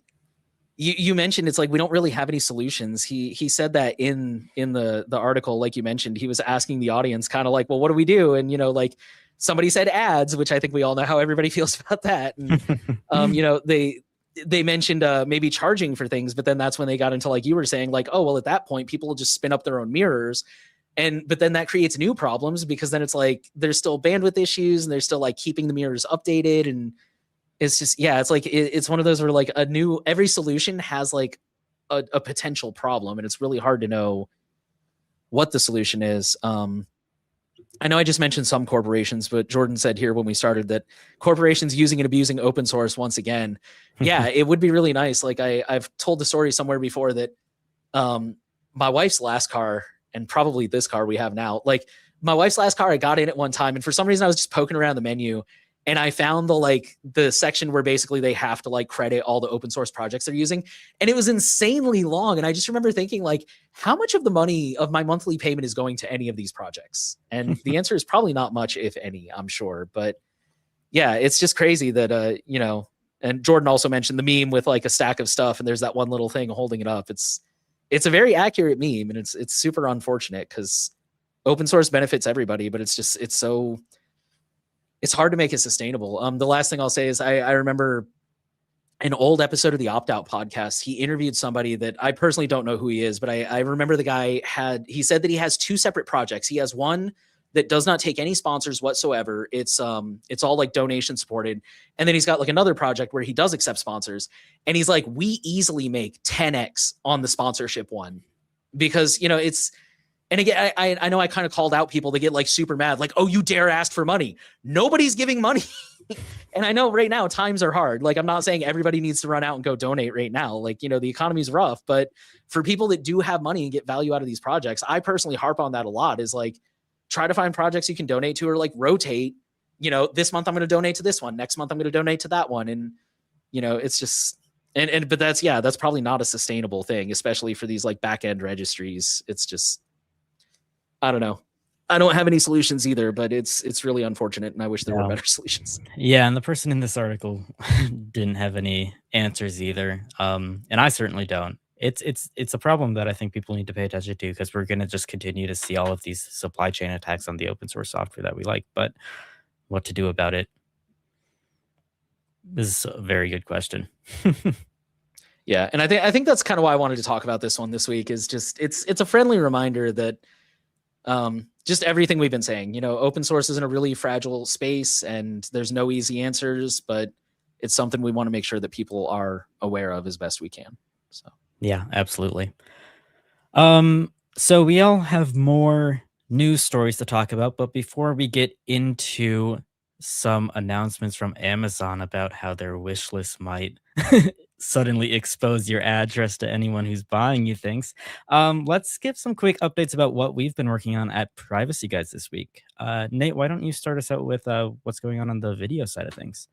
you mentioned it's like we don't really have any solutions. He said that in the article, like you mentioned, he was asking the audience kind of like, well, what do we do? And like somebody said ads, which I think we all know how everybody feels about that. And they mentioned maybe charging for things, but then that's when they got into, like you were saying, like, oh well, at that point people will just spin up their own mirrors. But then that creates new problems, because then it's like there's still bandwidth issues, and there's still like keeping the mirrors updated. And it's just, yeah, it's like it's one of those where like every solution has like a potential problem, and it's really hard to know what the solution is. I know I just mentioned some corporations, but Jordan said here when we started that corporations using and abusing open source once again. Yeah, it would be really nice. Like I've told the story somewhere before that my wife's last car, and probably this car we have now, like my wife's last car, I got in at one time, and for some reason I was just poking around the menu, and I found the section where basically they have to like credit all the open source projects they're using, and it was insanely long. And I just remember thinking, like, how much of the money of my monthly payment is going to any of these projects? And the answer is probably not much, if any, I'm sure. But yeah, it's just crazy that and Jordan also mentioned the meme with like a stack of stuff, and there's that one little thing holding it up. It's a very accurate meme, and it's super unfortunate because open source benefits everybody, but it's hard to make it sustainable. The last thing I'll say is I remember an old episode of the Opt Out podcast. He interviewed somebody that I personally don't know who he is, but I remember the guy he said that he has two separate projects. He has one that does not take any sponsors whatsoever. It's all like donation supported. And then he's got like another project where he does accept sponsors. And he's like, we easily make 10x on the sponsorship one, because and again, I know I kind of called out people that get like super mad, like, oh, you dare ask for money. Nobody's giving money. And I know right now times are hard. Like, I'm not saying everybody needs to run out and go donate right now. Like, the economy's rough, but for people that do have money and get value out of these projects, I personally harp on that a lot, is like, try to find projects you can donate to, or like rotate, this month I'm going to donate to this one. Next month I'm going to donate to that one. And, it's just, but that's probably not a sustainable thing, especially for these like back end registries. It's just, I don't know. I don't have any solutions either, but it's really unfortunate, and I wish there were better solutions. Yeah, and the person in this article didn't have any answers either, and I certainly don't. It's a problem that I think people need to pay attention to, because we're going to just continue to see all of these supply chain attacks on the open source software that we like. But what to do about it is a very good question. Yeah, and I think that's kind of why I wanted to talk about this one this week. Is just it's a friendly reminder that just everything we've been saying, open source is in a really fragile space, and there's no easy answers, but it's something we want to make sure that people are aware of as best we can. So yeah, absolutely. So we all have more news stories to talk about, but before we get into some announcements from Amazon about how their wish list might suddenly expose your address to anyone who's buying you things, let's give some quick updates about what we've been working on at Privacy Guys this week. Nate, why don't you start us out with what's going on the video side of things?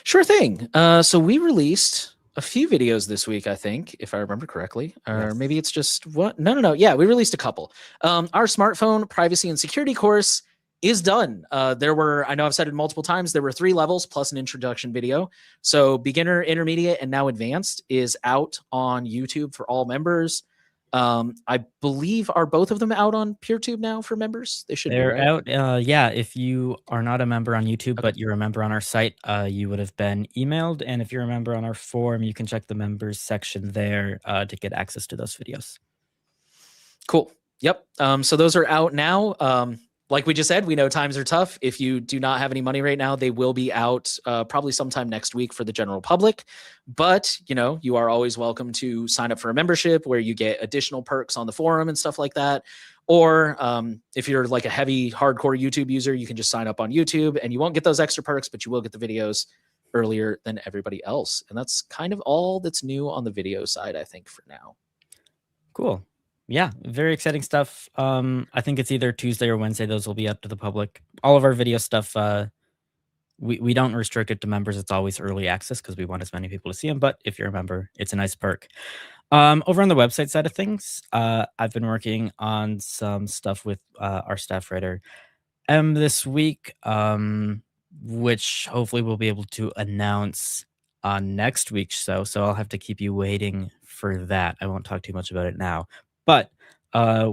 Sure thing. So we released a few videos this week, I think, if I remember correctly, or Yes. maybe it's just what? No. Yeah, we released a couple. Our smartphone privacy and security course is done. I know I've said it multiple times, there were 3 levels plus an introduction video. So beginner, intermediate, and now advanced is out on YouTube for all members. I believe, are both of them out on PeerTube now for members? They should be, They're right? out. Yeah, if you are not a member on YouTube, Okay. but you're a member on our site, you would have been emailed. And if you're a member on our forum, you can check the members section there to get access to those videos. Cool. Yep. So those are out now. Like we just said, we know times are tough. If you do not have any money right now, they will be out probably sometime next week for the general public. But, you are always welcome to sign up for a membership where you get additional perks on the forum and stuff like that. Or if you're like a heavy, hardcore YouTube user, you can just sign up on YouTube and you won't get those extra perks, but you will get the videos earlier than everybody else. And that's kind of all that's new on the video side, I think, for now. Cool. Yeah, very exciting stuff. I think it's either Tuesday or Wednesday. Those will be up to the public. All of our video stuff, we don't restrict it to members. It's always early access because we want as many people to see them. But if you're a member, it's a nice perk. Over on the website side of things, I've been working on some stuff with our staff writer this week, which hopefully we'll be able to announce on next week's show, so I'll have to keep you waiting for that. I won't talk too much about it now. But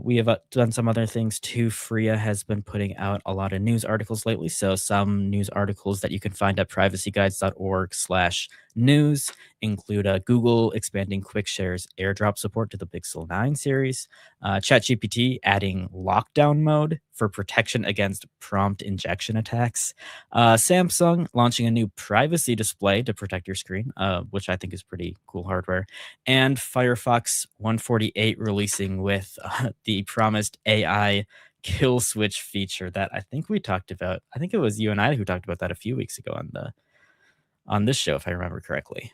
we have done some other things too. Freya has been putting out a lot of news articles lately. So some news articles that you can find at privacyguides.org/news include Google expanding QuickShare's AirDrop support to the Pixel 9 series, ChatGPT adding lockdown mode for protection against prompt injection attacks, Samsung launching a new privacy display to protect your screen, which I think is pretty cool hardware, and Firefox 148 releasing with the promised AI kill switch feature that I think we talked about. I think it was you and I who talked about that a few weeks ago on this show, if I remember correctly.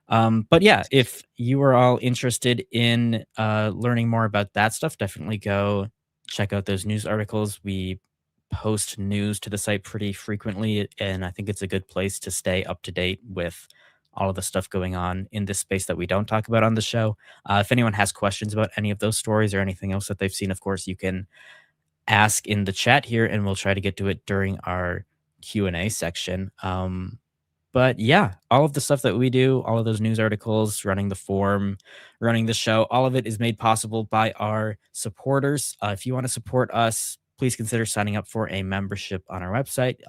But yeah, if you are all interested in learning more about that stuff, definitely go check out those news articles. We post news to the site pretty frequently, and I think it's a good place to stay up to date with all of the stuff going on in this space that we don't talk about on the show. If anyone has questions about any of those stories or anything else that they've seen, of course, you can ask in the chat here, and we'll try to get to it during our Q&A section. But yeah, all of the stuff that we do, all of those news articles, running the forum, running the show, all of it is made possible by our supporters. If you want to support us, please consider signing up for a membership on our website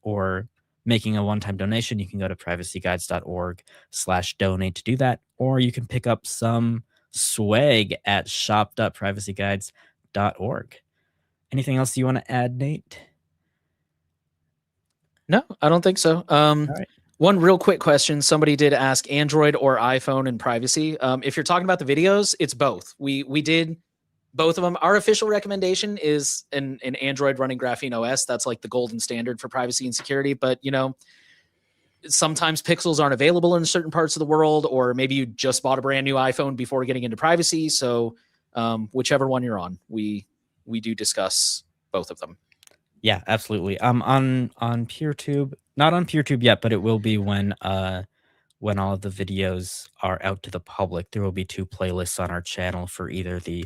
or making a one-time donation. You can go to privacyguides.org/donate to do that, or you can pick up some swag at shop.privacyguides.org. Anything else you want to add, Nate? No, I don't think so. All right. One real quick question. Somebody did ask Android or iPhone and privacy. If you're talking about the videos, it's both. We did both of them. Our official recommendation is an Android running Graphene OS. That's like the golden standard for privacy and security. But, you know, sometimes pixels aren't available in certain parts of the world, or maybe you just bought a brand new iPhone before getting into privacy. So whichever one you're on, we do discuss both of them. Yeah, absolutely. On PeerTube, not on PeerTube yet, but it will be when all of the videos are out to the public. There will be 2 playlists on our channel for either the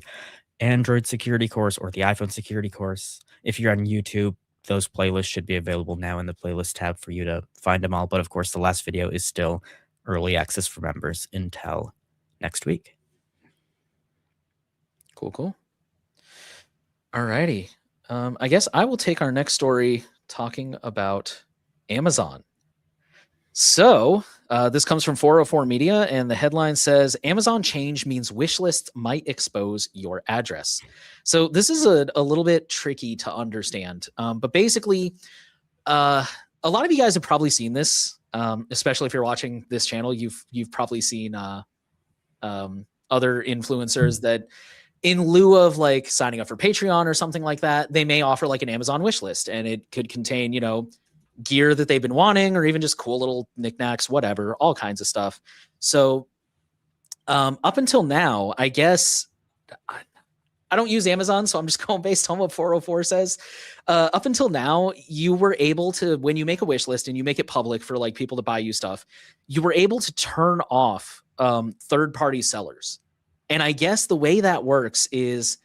Android security course or the iPhone security course. If you're on YouTube, those playlists should be available now in the playlist tab for you to find them all. But of course, the last video is still early access for members until next week. Cool. All righty. I guess I will take our next story talking about Amazon. So this comes from 404 Media, and the headline says, Amazon change means Wishlists might expose your address. So this is a little bit tricky to understand. But basically, a lot of you guys have probably seen this, especially if you're watching this channel. You've probably seen other influencers that, in lieu of like signing up for Patreon or something like that, they may offer like an Amazon wish list, and it could contain, you know, gear that they've been wanting, or even just cool little knickknacks, whatever, all kinds of stuff. So up until now, I guess I don't use Amazon, so I'm just going based on what 404 says. Up until now, you were able to, when you make a wish list and you make it public for like people to buy you stuff, you were able to turn off third-party sellers. And I guess the way that works is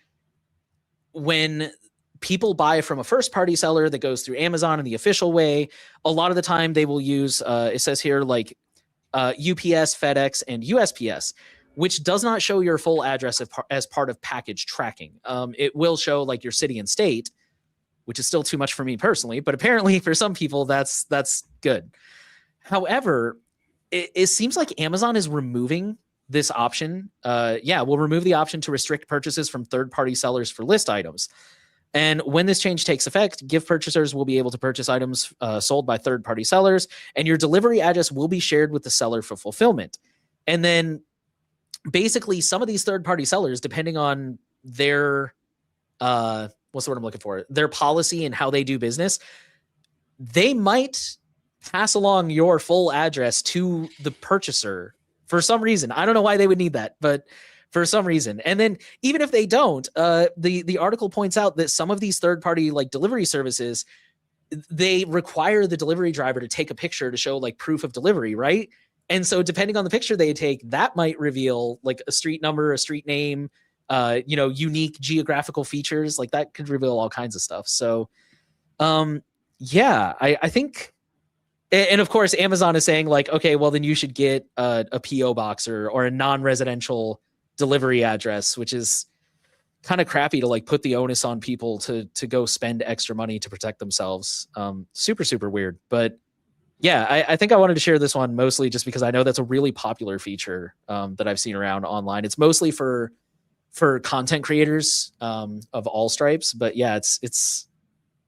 when people buy from a first-party seller that goes through Amazon in the official way, a lot of the time they will use, it says here, like UPS, FedEx, and USPS, which does not show your full address as part of package tracking. It will show like your city and state, which is still too much for me personally, but apparently for some people that's good. However, it seems like Amazon is removing this option. We'll remove the option to restrict purchases from third-party sellers for list items. And when this change takes effect, gift purchasers will be able to purchase items sold by third-party sellers, and your delivery address will be shared with the seller for fulfillment. And then basically some of these third-party sellers, depending on their, what's the word I'm looking for? Their policy and how they do business, they might pass along your full address to the purchaser for some reason. I don't know why they would need that, but for some reason. And then even if they don't, the article points out that some of these third-party like delivery services, they require the delivery driver to take a picture to show like proof of delivery, right? And so depending on the picture they take, that might reveal like a street number, a street name, unique geographical features. Like that could reveal all kinds of stuff. So I think And of course, Amazon is saying like, okay, well then you should get a PO box or a non-residential delivery address, which is kind of crappy to like put the onus on people to go spend extra money to protect themselves. Super super weird, but yeah, I think I wanted to share this one mostly just because I know that's a really popular feature that I've seen around online. It's mostly for content creators of all stripes, but yeah, it's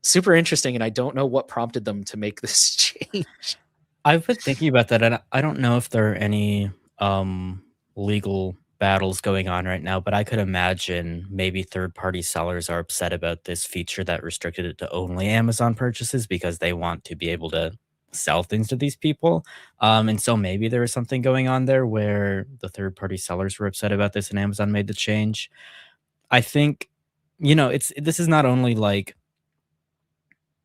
super interesting, and I don't know what prompted them to make this change. I've been thinking about that, and I don't know if there are any legal battles going on right now, but I could imagine maybe third-party sellers are upset about this feature that restricted it to only Amazon purchases because they want to be able to sell things to these people. And so maybe there was something going on there where the third-party sellers were upset about this and Amazon made the change. I think, this is not only like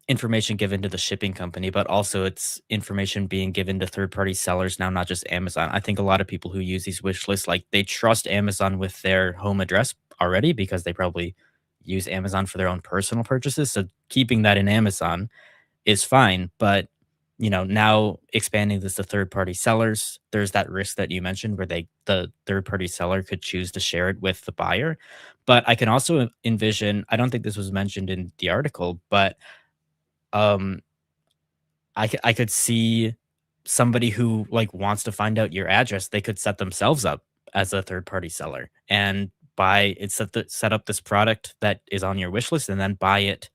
information given to the shipping company, but also it's information being given to third party sellers now, not just Amazon. I think a lot of people who use these wish lists, like they trust Amazon with their home address already because they probably use Amazon for their own personal purchases. So keeping that in Amazon is fine. But now expanding this to third party sellers, there's that risk that you mentioned where the third party seller could choose to share it with the buyer. But I can also envision, I don't think this was mentioned in the article, but um I could see somebody who, like, wants to find out your address, they could set themselves up as a third party seller and set up this product that is on your wish list and then buy it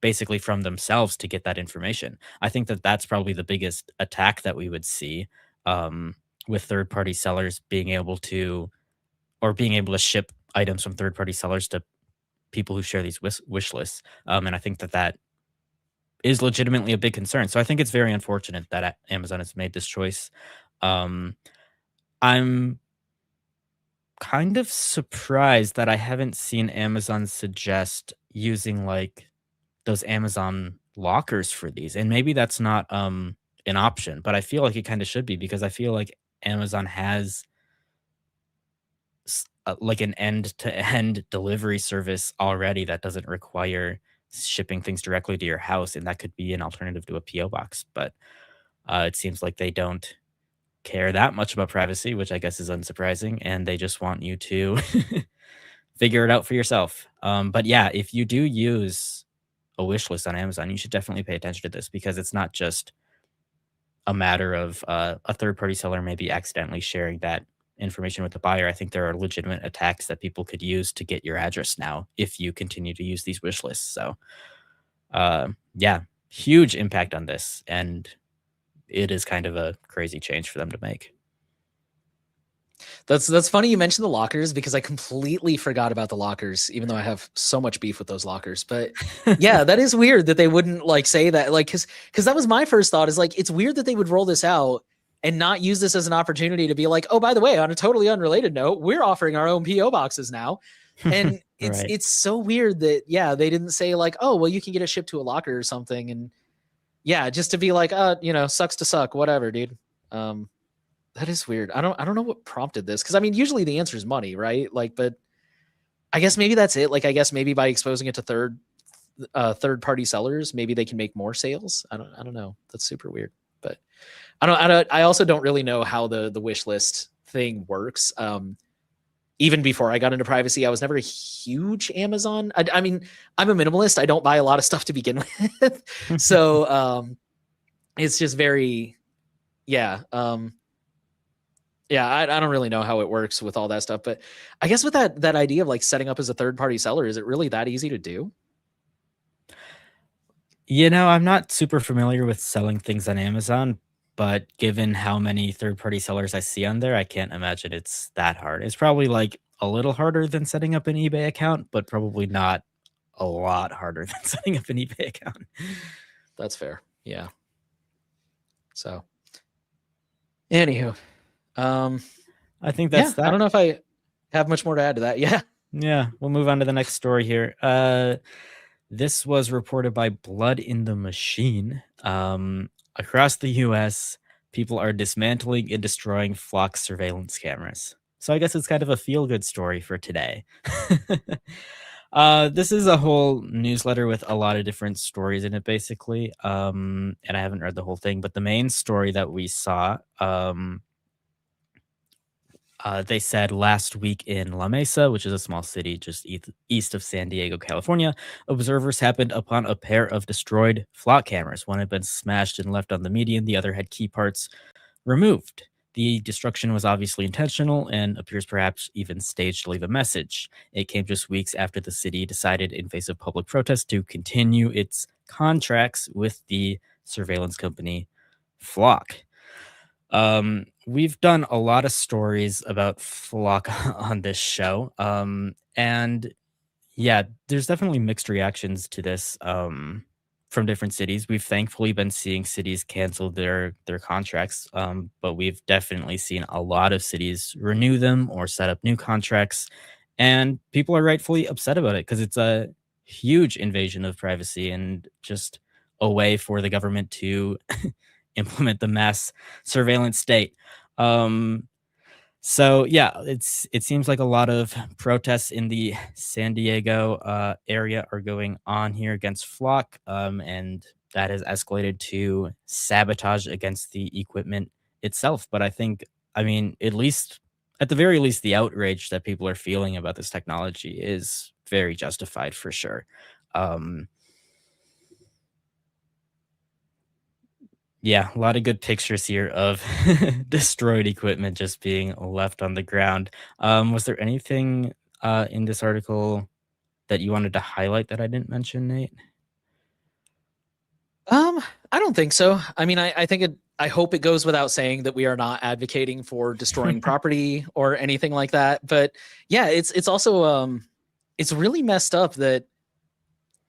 basically from themselves to get that information. I think that that's probably the biggest attack that we would see, um, with third party sellers being able to ship items from third party sellers to people who share these wish lists, and I think that that is legitimately a big concern. So I think it's very unfortunate that Amazon has made this choice. Um, I'm kind of surprised that I haven't seen Amazon suggest using like those Amazon lockers for these. And maybe that's not an option, but I feel like it kind of should be because I feel like Amazon has like an end-to-end delivery service already that doesn't require shipping things directly to your house, and that could be an alternative to a PO box. But it seems like they don't care that much about privacy, which I guess is unsurprising, and they just want you to figure it out for yourself. But yeah, if you do use a wish list on Amazon, you should definitely pay attention to this because it's not just a matter of a third party seller maybe accidentally sharing that information with the buyer. I think there are legitimate attacks that people could use to get your address now if you continue to use these wish lists. So, yeah, huge impact on this. And it is kind of a crazy change for them to make. That's funny you mentioned the lockers because I completely forgot about the lockers, even though I have so much beef with those lockers. But yeah, that is weird that they wouldn't like say that, like, because that was my first thought is like it's weird that they would roll this out and not use this as an opportunity to be like, oh, by the way, on a totally unrelated note, we're offering our own PO boxes now. And it's Right. it's so weird that yeah, they didn't say like, oh, well, you can get it shipped to a locker or something. And yeah, just to be like, sucks to suck, whatever, dude. Um, that is weird. I don't know what prompted this because I mean, usually the answer is money, right? Like, but I guess maybe that's it. Like, I guess maybe by exposing it to third party sellers, maybe they can make more sales. I don't know. That's super weird. But I also don't really know how the wish list thing works. Even before I got into privacy, I was never a huge Amazon. I mean, I'm a minimalist. I don't buy a lot of stuff to begin with. So it's just very, yeah. Yeah, I don't really know how it works with all that stuff, but I guess with that idea of like setting up as a third party seller, is it really that easy to do? I'm not super familiar with selling things on Amazon, but given how many third-party sellers I see on there, I can't imagine it's that hard. It's probably like a little harder than setting up an eBay account, but probably not a lot harder than setting up an eBay account. That's fair. Yeah. So, anywho, um, I think yeah, that's I that. don't know if I have much more to add to that. Yeah. Yeah, we'll move on to the next story here. This was reported by Blood in the Machine. Across the US, people are dismantling and destroying flock surveillance cameras. So I guess it's kind of a feel good story for today. This is a whole newsletter with a lot of different stories in it, basically. And I haven't read the whole thing, but the main story that we saw, they said last week in La Mesa, which is a small city just east of San Diego, California, observers happened upon a pair of destroyed flock cameras. One had been smashed and left on the median, the other had key parts removed. The destruction was obviously intentional and appears perhaps even staged to leave a message. It came just weeks after the city decided, in face of public protest, to continue its contracts with the surveillance company Flock. We've done a lot of stories about Flock on this show. And yeah, there's definitely mixed reactions to this from different cities. We've thankfully been seeing cities cancel their contracts, but we've definitely seen a lot of cities renew them or set up new contracts, and people are rightfully upset about it because it's a huge invasion of privacy and just a way for the government to implement the mass surveillance state. Um, so yeah, it seems like a lot of protests in the San Diego area are going on here against Flock, and that has escalated to sabotage against the equipment itself. But I mean, at the very least, the outrage that people are feeling about this technology is very justified for sure. Um, Yeah, a lot of good pictures here of destroyed equipment just being left on the ground. Was there anything in this article that you wanted to highlight that I didn't mention, Nate? I don't think so. I mean, I think I hope it goes without saying that we are not advocating for destroying property or anything like that. But yeah, it's also it's really messed up that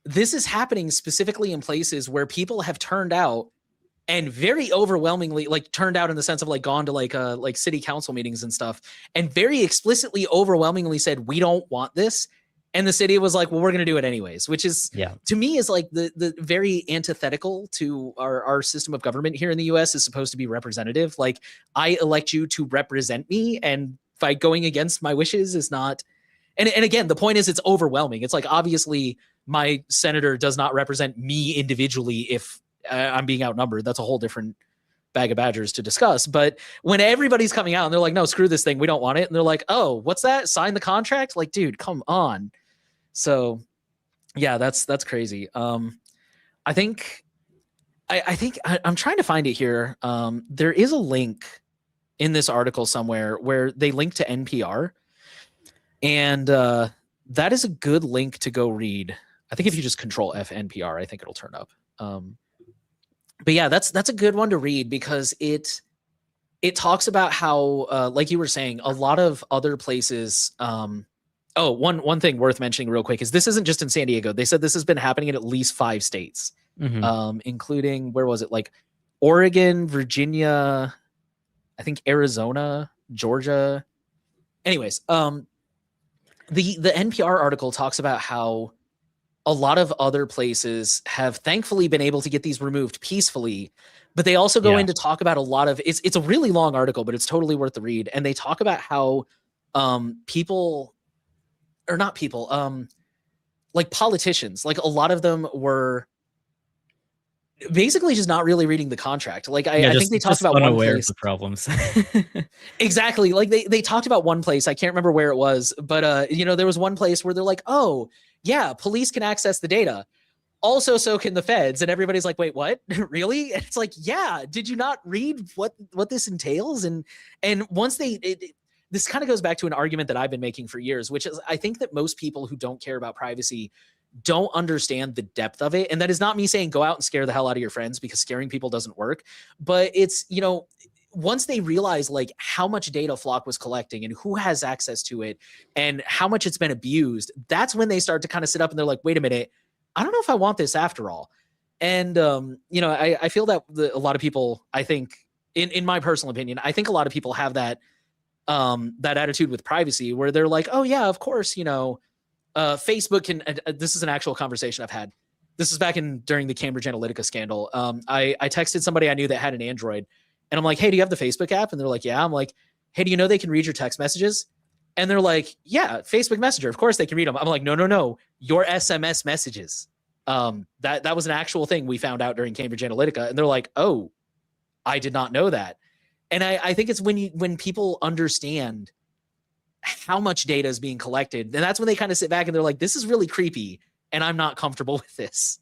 this is happening specifically in places where people have turned out and very overwhelmingly like turned out in the sense of like gone to like city council meetings and stuff and very explicitly overwhelmingly said we don't want this, and the city was like, well, we're going to do it anyways, which is Yeah. to me is like the very antithetical to our system of government here in the US is supposed to be representative. Like, I elect you to represent me, and by going against my wishes is not. And again, the point is it's overwhelming. It's like, obviously my senator does not represent me individually if I'm being outnumbered. That's a whole different bag of badgers to discuss. But when everybody's coming out and they're like, no, screw this thing, we don't want it. And they're like, oh, what's that? Sign the contract? Like, dude, come on. So yeah, that's crazy. I think I'm trying to find it here. There is a link in this article somewhere where they link to NPR, and that is a good link to go read. I think if you just control F NPR, I think it'll turn up. But yeah, that's a good one to read because it talks about how, like you were saying, a lot of other places. One thing worth mentioning real quick is this isn't just in San Diego. They said this has been happening in at least 5 states, including, where was it? Like Oregon, Virginia, I think Arizona, Georgia. Anyways, the NPR article talks about how a lot of other places have thankfully been able to get these removed peacefully, but they also go in to talk about a lot of it's a really long article, but it's totally worth the read. And they talk about how people, or not people, like politicians, like a lot of them were basically just not really reading the contract. Like I think they talked about one unaware place. of the problems. Exactly. Like they talked about one place. I can't remember where it was, but there was one place where they're like, oh yeah, police can access the data. Also, so can the feds. And everybody's like, wait, what? Really? And it's like, yeah, did you not read what this entails? And once this kind of goes back to an argument that I've been making for years, which is I think that most people who don't care about privacy don't understand the depth of it. And that is not me saying go out and scare the hell out of your friends, because scaring people doesn't work. But it's, once they realize like how much data Flock was collecting and who has access to it and how much it's been abused, that's when they start to kind of sit up and they're like, wait a minute, I don't know if I want this after all. And, I feel that a lot of people, I think in my personal opinion, I think a lot of people have that attitude with privacy where they're like, oh yeah, of course, Facebook can, this is an actual conversation I've had. This is back during the Cambridge Analytica scandal. I texted somebody I knew that had an Android, and I'm like, hey, do you have the Facebook app? And they're like, yeah. I'm like, hey, do you know they can read your text messages? And they're like, yeah, Facebook Messenger. Of course they can read them. I'm like, no. Your SMS messages. That was an actual thing we found out during Cambridge Analytica. And they're like, oh, I did not know that. And I think it's when people understand how much data is being collected, and that's when they kind of sit back and they're like, this is really creepy, and I'm not comfortable with this.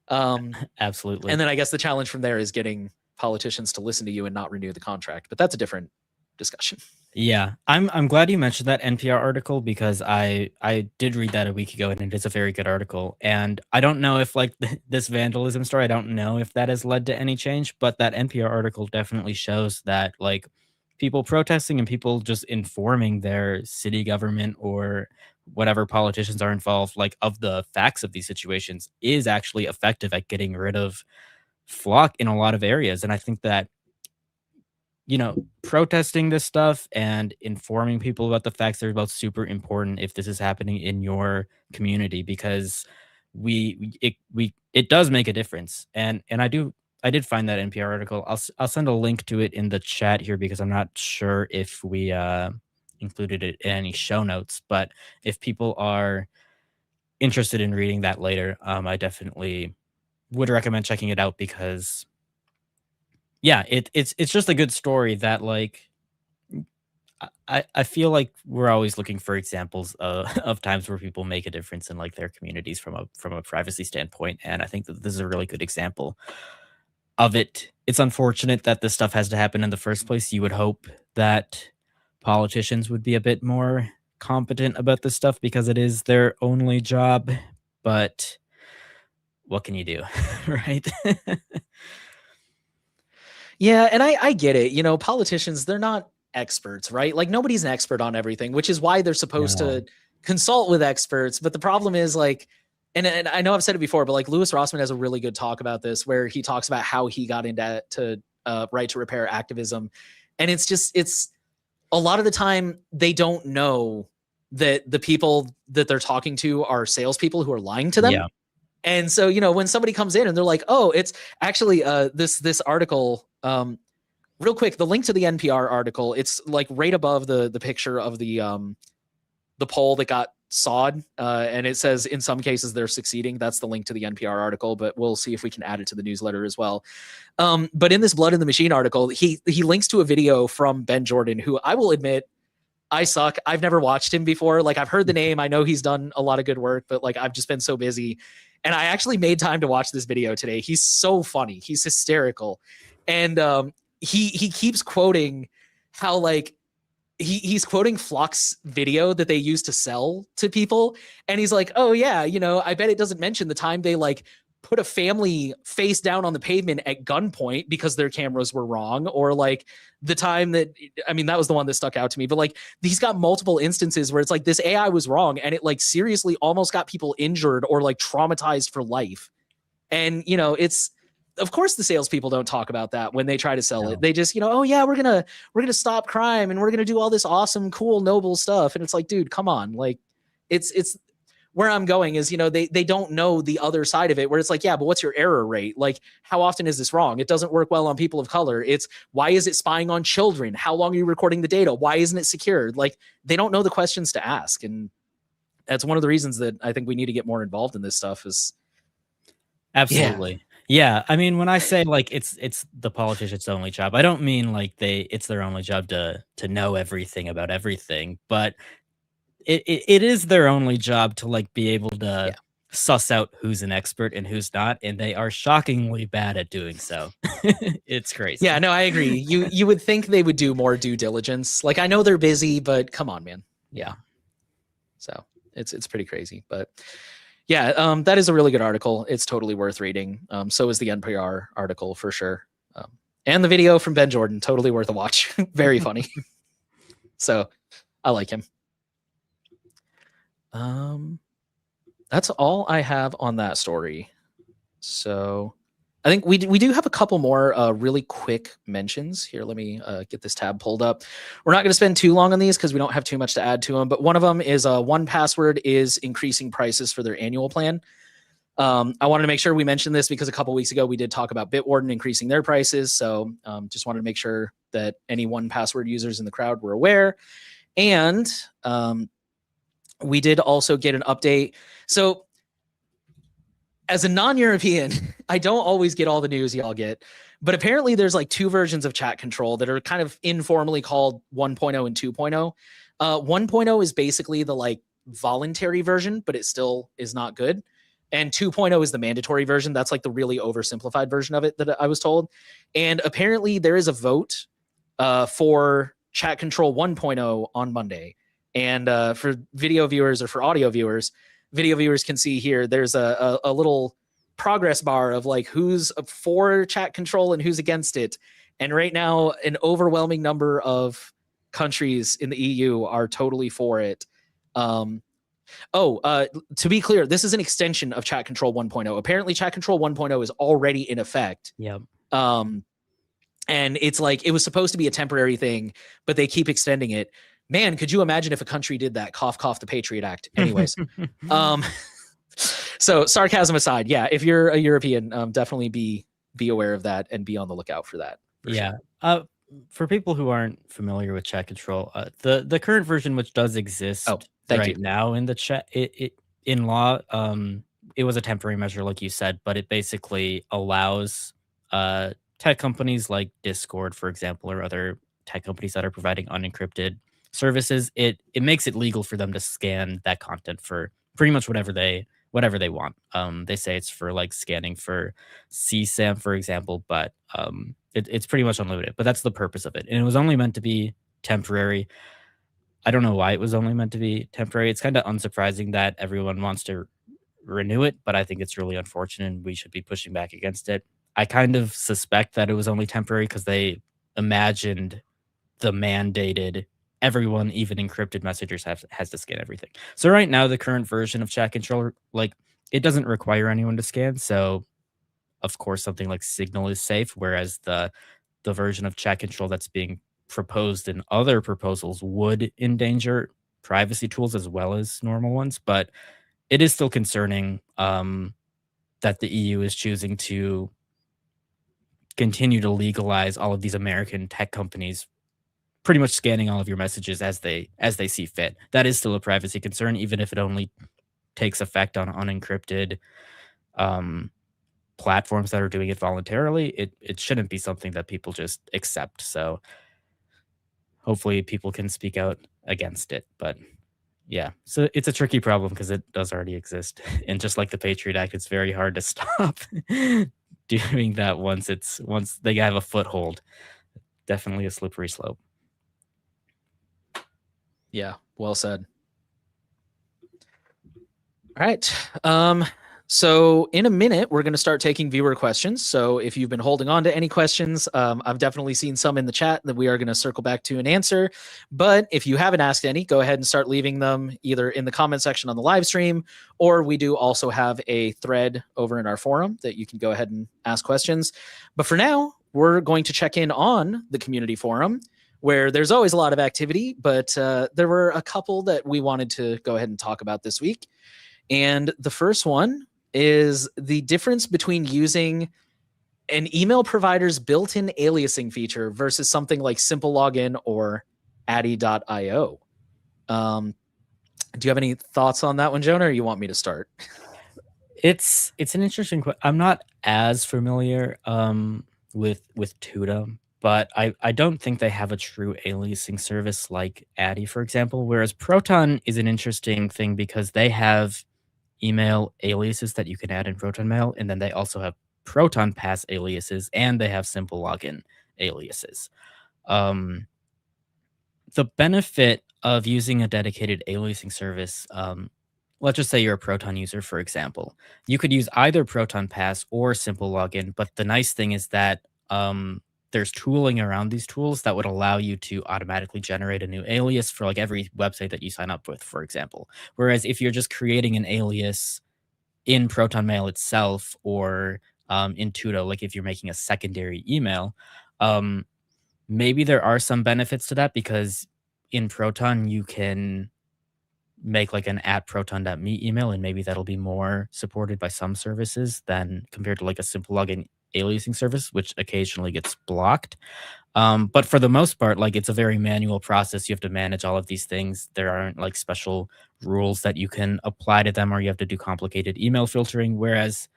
Absolutely. And then I guess the challenge from there is getting politicians to listen to you and not renew the contract. But that's a different discussion. Yeah, I'm glad you mentioned that NPR article because I did read that a week ago and it is a very good article. And I don't know if like this vandalism story, I don't know if that has led to any change, but that NPR article definitely shows that like people protesting and people just informing their city government or whatever politicians are involved like of the facts of these situations is actually effective at getting rid of flock in a lot of areas. And I think that protesting this stuff and informing people about the facts are both super important if this is happening in your community because it does make a difference. And I did find that NPR article. I'll send a link to it in the chat here because I'm not sure if we included it in any show notes, but if people are interested in reading that later, I definitely would recommend checking it out because yeah, it's just a good story that like I feel like we're always looking for examples of times where people make a difference in like their communities from a privacy standpoint, and I think that this is a really good example of it. It's unfortunate that this stuff has to happen in the first place. You would hope that politicians would be a bit more competent about this stuff because it is their only job, but what can you do, right? Yeah, and I get it. Politicians, they're not experts, right? Like nobody's an expert on everything, which is why they're supposed No. to consult with experts. But the problem is like, and I know I've said it before, but like Louis Rossman has a really good talk about this where he talks about how he got into right to repair activism. And it's a lot of the time they don't know that the people that they're talking to are salespeople who are lying to them. Yeah. And so, when somebody comes in and they're like, oh, it's actually this article, real quick, the link to the NPR article, it's like right above the picture of the pole that got sawed. And it says in some cases they're succeeding. That's the link to the NPR article, but we'll see if we can add it to the newsletter as well. But in this Blood in the Machine article, he links to a video from Ben Jordan, who I will admit, I suck. I've never watched him before. Like I've heard the name. I know he's done a lot of good work, but like I've just been so busy. And I actually made time to watch this video today. He's so funny. He's hysterical. And he keeps quoting how like he's quoting Flock's video that they used to sell to people. And he's like, oh yeah, I bet it doesn't mention the time they like put a family face down on the pavement at gunpoint because their cameras were wrong, or like the time that, that was the one that stuck out to me, but like he's got multiple instances where it's like this AI was wrong and it like seriously almost got people injured or like traumatized for life. And it's, of course the salespeople don't talk about that when they try to sell it. They just, oh yeah, we're gonna stop crime and we're gonna do all this awesome, cool, noble stuff. And it's like, dude, come on. Like it's where I'm going is, they don't know the other side of it where it's like, yeah, but what's your error rate? Like, how often is this wrong? It doesn't work well on people of color. It's why is it spying on children? How long are you recording the data? Why isn't it secured? Like, they don't know the questions to ask. And that's one of the reasons that I think we need to get more involved in this stuff is. Absolutely. Yeah. I mean, when I say like it's the politician's only job, I don't mean like it's their only job to know everything about everything, but it is their only job to like be able to suss out who's an expert and who's not, and they are shockingly bad at doing so. It's crazy. Yeah, no, I agree. You would think they would do more due diligence. Like I know they're busy, but come on, man. Yeah. So it's pretty crazy, but yeah, that is a really good article. It's totally worth reading. So is the NPR article for sure. And the video from Ben Jordan, totally worth a watch. Very funny. So I like him. That's all I have on that story. So I think we do have a couple more really quick mentions here. Let me get this tab pulled up. We're not going to spend too long on these because we don't have too much to add to them. But one of them is 1Password is increasing prices for their annual plan. I wanted to make sure we mentioned this because a couple weeks ago we did talk about Bitwarden increasing their prices. So just wanted to make sure that any 1Password users in the crowd were aware. And we did also get an update. So as a non-European, I don't always get all the news y'all get, but apparently there's like two versions of chat control that are kind of informally called 1.0 and 2.0. 1.0 is basically the like voluntary version, but it still is not good. And 2.0 is the mandatory version. That's like the really oversimplified version of it that I was told. And apparently there is a vote for chat control 1.0 on Monday. And for video viewers or for audio viewers, video viewers can see here, there's a little progress bar of like who's for chat control and who's against it. And right now, an overwhelming number of countries in the EU are totally for it. To be clear, this is an extension of Chat Control 1.0. Apparently, Chat Control 1.0 is already in effect. Yep. And it's like it was supposed to be a temporary thing, but they keep extending it. Man, could you imagine if a country did that? Cough, cough, the Patriot Act. Anyways, so sarcasm aside, yeah, if you're a European, definitely be aware of that and be on the lookout for that. Yeah. Sure. For people who aren't familiar with chat control, the current version, which does exist now in the chat, it in law, it was a temporary measure, like you said, but it basically allows tech companies like Discord, for example, or other tech companies that are providing unencrypted services. It makes it legal for them to scan that content for pretty much whatever they want. They say it's for like scanning for CSAM, for example, but it's pretty much unlimited. But that's the purpose of it, and it was only meant to be temporary. I don't know why it was only meant to be temporary. It's kind of unsurprising that everyone wants to renew it, but I think it's really unfortunate and we should be pushing back against it. I kind of suspect that it was only temporary because they imagined the mandated everyone, even encrypted messengers, has to scan everything. So right now, the current version of chat controller, like it doesn't require anyone to scan. So of course, something like Signal is safe, whereas the version of chat control that's being proposed in other proposals would endanger privacy tools as well as normal ones. But it is still concerning that the EU is choosing to continue to legalize all of these American tech companies pretty much scanning all of your messages as they see fit. That is still a privacy concern, even if it only takes effect on unencrypted platforms that are doing it voluntarily. It shouldn't be something that people just accept. So hopefully people can speak out against it. But yeah, so it's a tricky problem because it does already exist. And just like the Patriot Act, it's very hard to stop doing that once they have a foothold. Definitely a slippery slope. Yeah, well said. All right. So in a minute, we're going to start taking viewer questions. So if you've been holding on to any questions, I've definitely seen some in the chat that we are going to circle back to and answer. But if you haven't asked any, go ahead and start leaving them either in the comment section on the live stream, or we do also have a thread over in our forum that you can go ahead and ask questions. But for now, we're going to check in on the community forum, where there's always a lot of activity, but there were a couple that we wanted to go ahead and talk about this week. And the first one is the difference between using an email provider's built-in aliasing feature versus something like Simple Login or Addy.io. Do you have any thoughts on that one, Jonah, or you want me to start? It's an interesting question. I'm not as familiar with Tuda, but I don't think they have a true aliasing service like Addy, for example, whereas Proton is an interesting thing because they have email aliases that you can add in Proton Mail, and then they also have Proton Pass aliases, and they have Simple Login aliases. The benefit of using a dedicated aliasing service, let's just say you're a Proton user, for example. You could use either Proton Pass or Simple Login, but the nice thing is that there's tooling around these tools that would allow you to automatically generate a new alias for like every website that you sign up with, for example. Whereas if you're just creating an alias in Proton Mail itself or in Tudo, like if you're making a secondary email, maybe there are some benefits to that because in Proton you can make like an @proton.me email, and maybe that'll be more supported by some services than compared to like a Simple Login aliasing service, which occasionally gets blocked. But for the most part, like it's a very manual process. You have to manage all of these things. There aren't like special rules that you can apply to them, or you have to do complicated email filtering. Whereas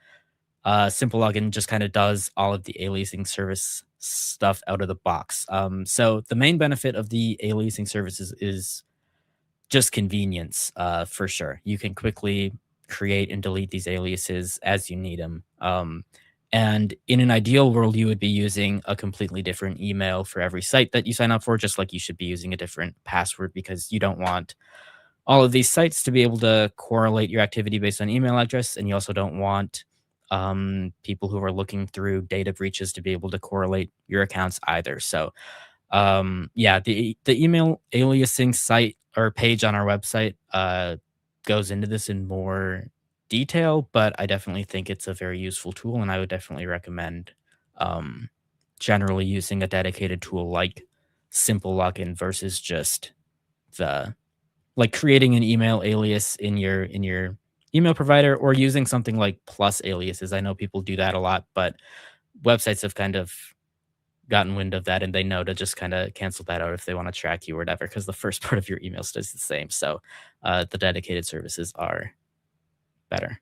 Simple Login just kind of does all of the aliasing service stuff out of the box. So the main benefit of the aliasing services is just convenience, for sure. You can quickly create and delete these aliases as you need them. And in an ideal world, you would be using a completely different email for every site that you sign up for, just like you should be using a different password because you don't want all of these sites to be able to correlate your activity based on email address. And you also don't want people who are looking through data breaches to be able to correlate your accounts either. So yeah, the email aliasing site or page on our website goes into this in more detail, but I definitely think it's a very useful tool, and I would definitely recommend um, generally using a dedicated tool like Simple Login versus just the like creating an email alias in your email provider or using something like plus aliases. I know people do that a lot, but websites have kind of gotten wind of that and they know to just kind of cancel that out if they want to track you or whatever, because the first part of your email stays the same. So the dedicated services are better.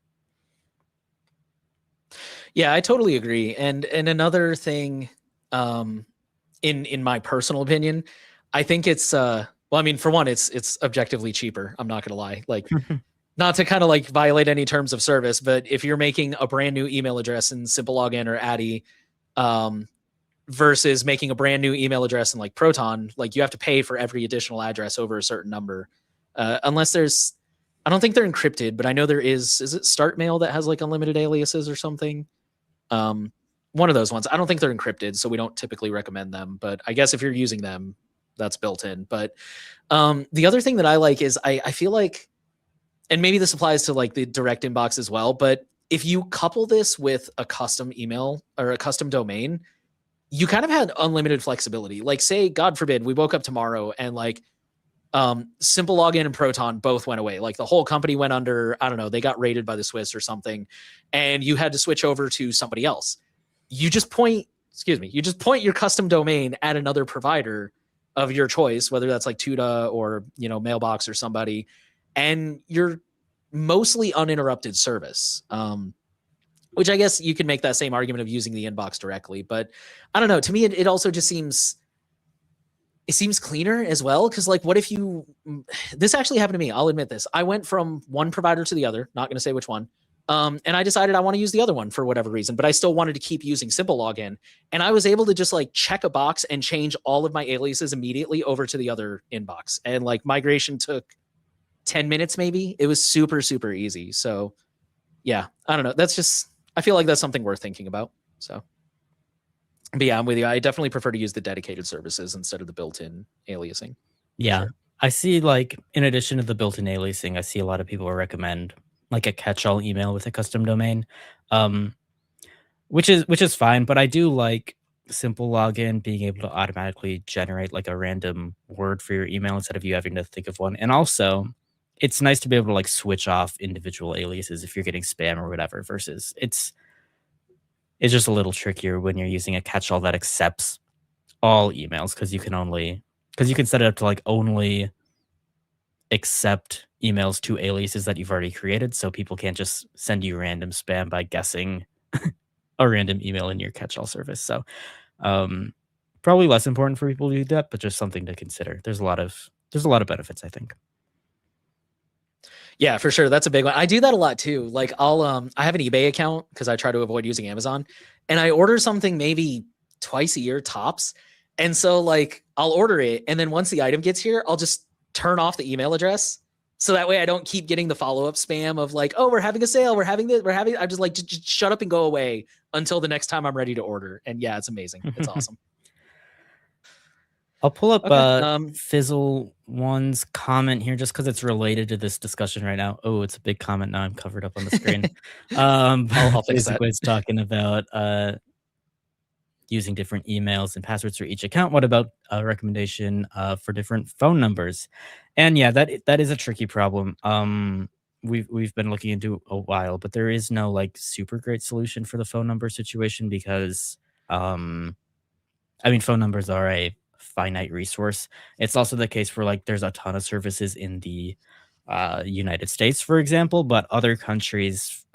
Yeah, I totally agree. And another thing, in my personal opinion, I think it's well, I mean, for one, it's objectively cheaper. I'm not gonna lie. Like, not to kind of like violate any terms of service, but if you're making a brand new email address in Simple Login or Addy, um, versus making a brand new email address in like Proton, like you have to pay for every additional address over a certain number. Unless there's, I don't think they're encrypted, but I know there is it Start Mail that has like unlimited aliases or something? Um, one of those ones. I don't think they're encrypted, so we don't typically recommend them. But I guess if you're using them, that's built in. But the other thing that I like is I feel like, and maybe this applies to like the direct inbox as well, but if you couple this with a custom email or a custom domain, you kind of had unlimited flexibility. Like, say, God forbid, we woke up tomorrow and like Simple Login and Proton both went away. Like the whole company went under. I don't know. They got raided by the Swiss or something, and you had to switch over to somebody else. You just point, excuse me, you just point your custom domain at another provider of your choice, whether that's like Tuda or Mailbox or somebody, and you're mostly uninterrupted service. Which I guess you can make that same argument of using the inbox directly, but I don't know. To me, it also just seems cleaner as well. Cause like, what if you, this actually happened to me. I'll admit this. I went from one provider to the other, not going to say which one. And I decided I want to use the other one for whatever reason, but I still wanted to keep using Simple Login. And I was able to just like check a box and change all of my aliases immediately over to the other inbox. And like migration took 10 minutes, maybe. It was super, super easy. So yeah, I don't know. That's just, I feel like that's something worth thinking about. So but yeah, I'm with you. I definitely prefer to use the dedicated services instead of the built-in aliasing. Yeah. Sure. I see like in addition to the built-in aliasing, I see a lot of people recommend like a catch-all email with a custom domain. Um, which is fine, but I do like Simple Login being able to automatically generate like a random word for your email instead of you having to think of one. And also, it's nice to be able to like switch off individual aliases if you're getting spam or whatever versus it's just a little trickier when you're using a catch-all that accepts all emails because you can set it up to like only accept emails to aliases that you've already created so people can't just send you random spam by guessing a random email in your catch-all service. So, um, probably less important for people to do that, but just something to consider. There's a lot of benefits, I think. Yeah, for sure. That's a big one. I do that a lot too. Like I have an eBay account because I try to avoid using Amazon. And I order something maybe twice a year tops. And so like I'll order it. And then once the item gets here, I'll just turn off the email address. So that way I don't keep getting the follow-up spam of like, oh, we're having a sale. We're having this, we're having, I'm just like, just shut up and go away until the next time I'm ready to order. And yeah, it's amazing. It's awesome. I'll pull up Okay. Fizzle One's comment here just because it's related to this discussion right now. Oh, it's a big comment now. I'm covered up on the screen. I'll fix that. Basically, it's talking about using different emails and passwords for each account. What about a recommendation for different phone numbers? And yeah, that is a tricky problem. We've been looking into a while, but there is no like super great solution for the phone number situation because um I mean, phone numbers are a finite resource. It's also the case for like there's a ton of services in the United States, for example, but other countries,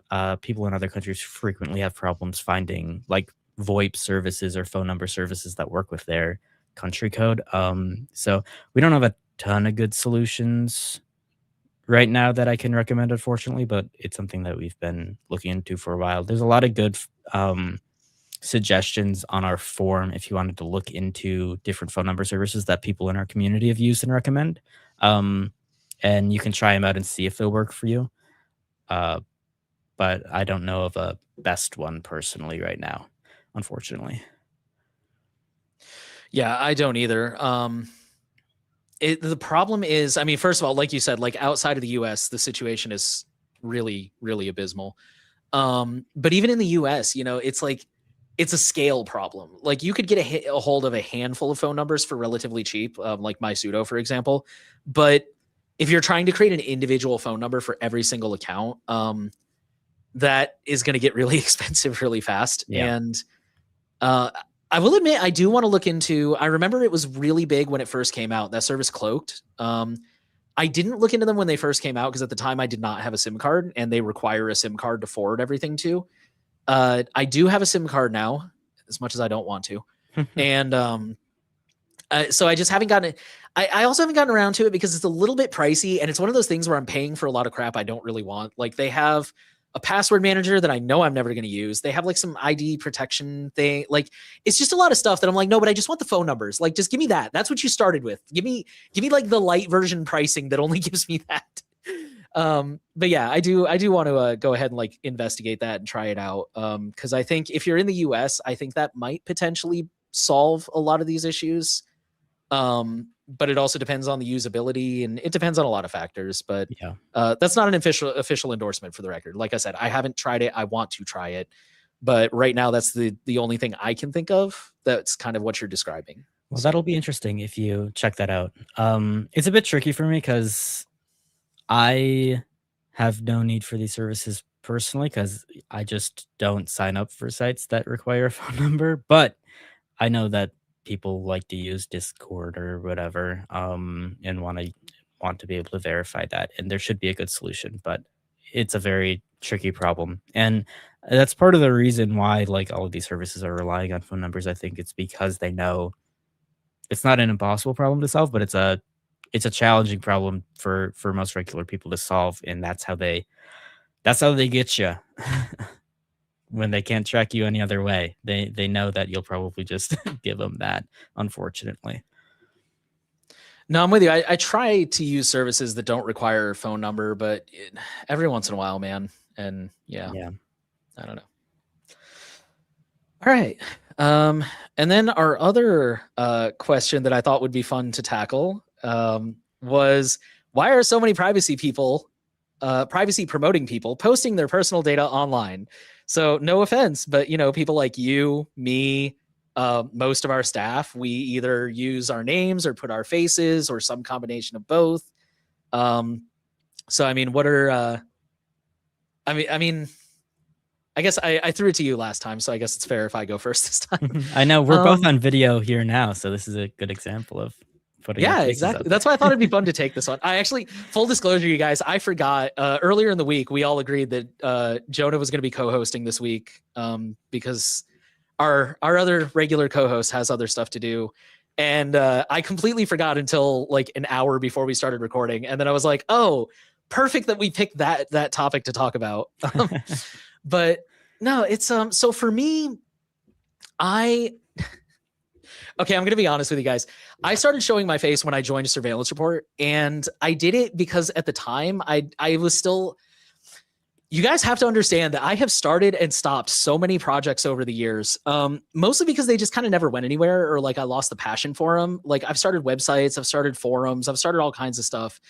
people in other countries frequently have problems finding like VoIP services or phone number services that work with their country code. So we don't have a ton of good solutions right now that I can recommend, unfortunately, but it's something that we've been looking into for a while. There's a lot of good suggestions on our forum if you wanted to look into different phone number services that people in our community have used and recommend. Um, and you can try them out and see if they'll work for you. Uh, but I don't know of a best one personally right now, unfortunately. Yeah, I don't either. The problem is, I mean, first of all, like you said, like outside of the US, the situation is really, really abysmal. But even in the US, you know, it's like it's a scale problem. Like you could get a hold of a handful of phone numbers for relatively cheap, like my pseudo, for example. But if you're trying to create an individual phone number for every single account, that is going to get really expensive really fast. Yeah. And uh, I will admit, I do want to look into. I remember it was really big when it first came out. That service Cloaked. I didn't look into them when they first came out because at the time I did not have a SIM card, and they require a SIM card to forward everything to. I do have a SIM card now, as much as I don't want to, and so I just haven't gotten it. I also haven't gotten around to it because it's a little bit pricey, and it's one of those things where I'm paying for a lot of crap I don't really want. Like they have a password manager that I know I'm never going to use. They have like some ID protection thing. Like it's just a lot of stuff that I'm like, no, but I just want the phone numbers. Like just give me that. That's what you started with. Give me like the light version pricing that only gives me that. But yeah, I do want to go ahead and like investigate that and try it out. Because I think if you're in the US, I think that might potentially solve a lot of these issues. But it also depends on the usability and it depends on a lot of factors. But Yeah. that's not an official endorsement for the record. Like I said, I haven't tried it. I want to try it, but right now that's the only thing I can think of. That's kind of what you're describing. Well, So that'll be interesting if you check that out. It's a bit tricky for me because I have no need for these services personally because I just don't sign up for sites that require a phone number. But I know that people like to use Discord or whatever, and want to be able to verify that, and there should be a good solution, but it's a very tricky problem, and that's part of the reason why like all of these services are relying on phone numbers. I think it's because they know it's not an impossible problem to solve, but it's a challenging problem for most regular people to solve, and that's how they get you. When they can't track you any other way, they know that you'll probably just give them that, unfortunately. no, I'm with you. I try to use services that don't require a phone number, but every once in a while, man. And yeah, Yeah. I don't know. All right. And then our other question that I thought would be fun to tackle was why are so many privacy promoting people posting their personal data online? So no offense, but you know, people like you, me, most of our staff, we either use our names or put our faces or some combination of both. So I mean, what are I mean, I guess I threw it to you last time, so I guess it's fair if I go first this time. I know we're both on video here now, so this is a good example of putting our Yeah, faces out exactly. there. That's why I thought it'd be fun to take this one. I actually, full disclosure, you guys, I forgot earlier in the week, we all agreed that Jonah was going to be co-hosting this week because our other regular co-host has other stuff to do. And I completely forgot until like an hour before we started recording. And then I was like, oh, perfect that we picked that topic to talk about. But no, it's so for me, okay, I'm going to be honest with you guys. I started showing my face when I joined a surveillance report, and I did it because at the time I was still. You guys have to understand that I have started and stopped so many projects over the years, mostly because they just kind of never went anywhere, or like I lost the passion for them. Like I've started websites, I've started forums, I've started all kinds of stuff,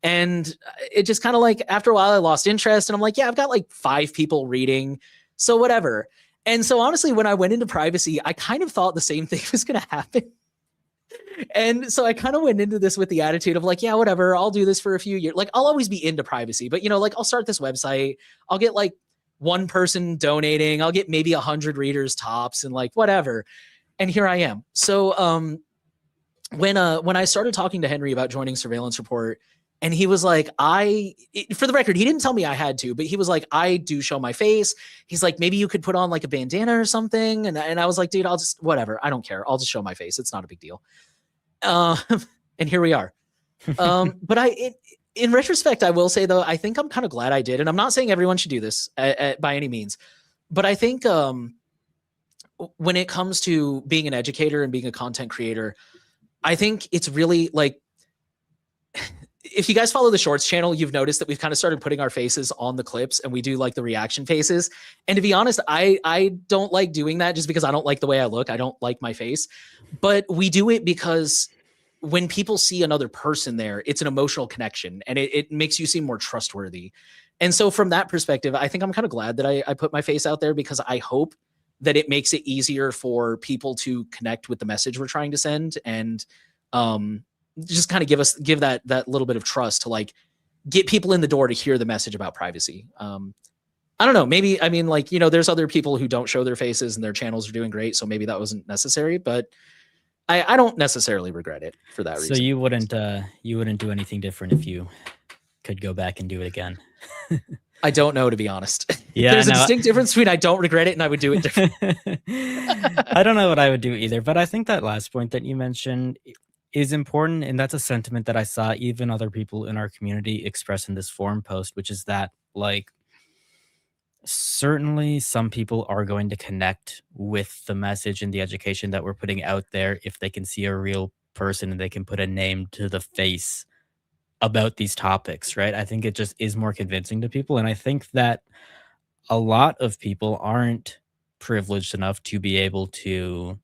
and it just kind of like after a while I lost interest, and I'm like, yeah, I've got like 5 people reading, so whatever. And so honestly, when I went into privacy, I kind of thought the same thing was going to happen. And so I kind of went into this with the attitude of like, yeah, whatever, I'll do this for a few years. Like I'll always be into privacy, but you know, like I'll start this website, I'll get like one person donating, I'll get maybe 100 readers tops and like whatever. and here I am. So when I started talking to Henry about joining surveillance report, and he was like, for the record, he didn't tell me I had to, but he was like, I do show my face. He's like, maybe you could put on like a bandana or something. And I was like, dude, I'll just, whatever. I don't care. I'll just show my face. It's not a big deal. Uh, and here we are. But in retrospect, I will say though, I think I'm kind of glad I did. And I'm not saying everyone should do this by any means, but I think when it comes to being an educator and being a content creator, I think it's really like, if you guys follow the shorts channel, you've noticed that we've kind of started putting our faces on the clips and we do like the reaction faces. And to be honest, I don't like doing that just because I don't like the way I look. I don't like my face, but we do it because when people see another person there, it's an emotional connection and it makes you seem more trustworthy. And so from that perspective, I think I'm kind of glad that I put my face out there, because I hope that it makes it easier for people to connect with the message we're trying to send, and just kind of give that little bit of trust to like get people in the door to hear the message about privacy. I don't know, maybe, I mean, like, there's other people who don't show their faces and their channels are doing great, so maybe that wasn't necessary, but I don't necessarily regret it for that reason. So you wouldn't do anything different if you could go back and do it again? I don't know, to be honest. Yeah, there's a distinct difference between I don't regret it and I would do it different. I don't know what I would do either, but I think that last point that you mentioned is important, and that's a sentiment that I saw even other people in our community express in this forum post, which is that, like, certainly some people are going to connect with the message and the education that we're putting out there if they can see a real person and they can put a name to the face about these topics, right? I think it just is more convincing to people, and I think that a lot of people aren't privileged enough to be able to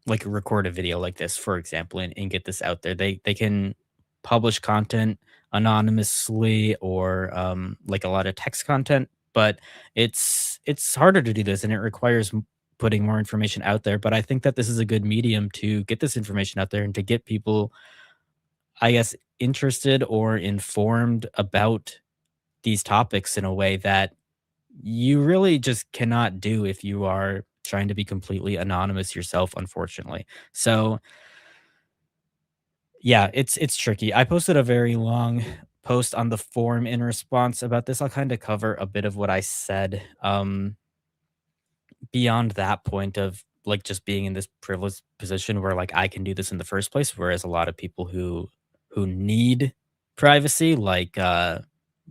like record a video like this, for example, and get this out there. They can publish content anonymously, or like a lot of text content, but it's harder to do this, and it requires putting more information out there. But I think that this is a good medium to get this information out there and to get people, I guess, interested or informed about these topics in a way that you really just cannot do if you are trying to be completely anonymous yourself, unfortunately. So, yeah, it's tricky. I posted a very long post on the forum in response about this. I'll kind of cover a bit of what I said. Beyond that point of like just being in this privileged position where like I can do this in the first place, whereas a lot of people who need privacy, like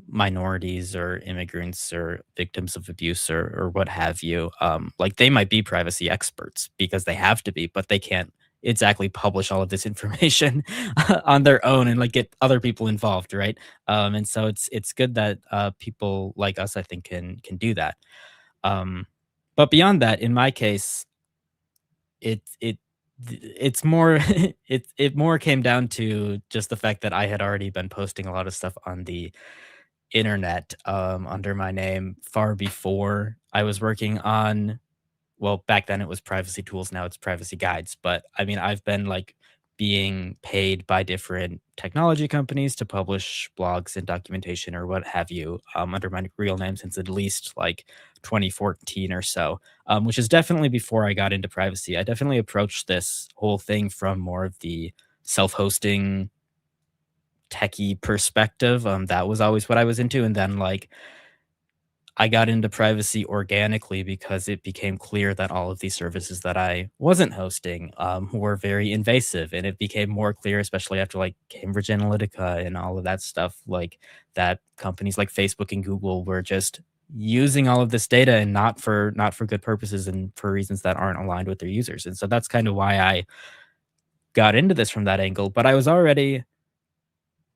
minorities or immigrants or victims of abuse or what have you, like they might be privacy experts because they have to be, but they can't exactly publish all of this information on their own and like get other people involved, right? And so it's good that people like us, I think, can do that. But beyond that, in my case, it it's more it more came down to just the fact that I had already been posting a lot of stuff on the internet under my name far before I was working on, well, back then it was privacy tools, now it's privacy guides. But I mean, I've been like being paid by different technology companies to publish blogs and documentation or what have you, under my real name since at least like 2014 or so, which is definitely before I got into privacy. I definitely approached this whole thing from more of the self-hosting techie perspective. That was always what I was into. And then like I got into privacy organically because it became clear that all of these services that I wasn't hosting were very invasive. And it became more clear, especially after like Cambridge Analytica and all of that stuff, like that companies like Facebook and Google were just using all of this data and not for good purposes and for reasons that aren't aligned with their users. And so that's kind of why I got into this from that angle. But I was already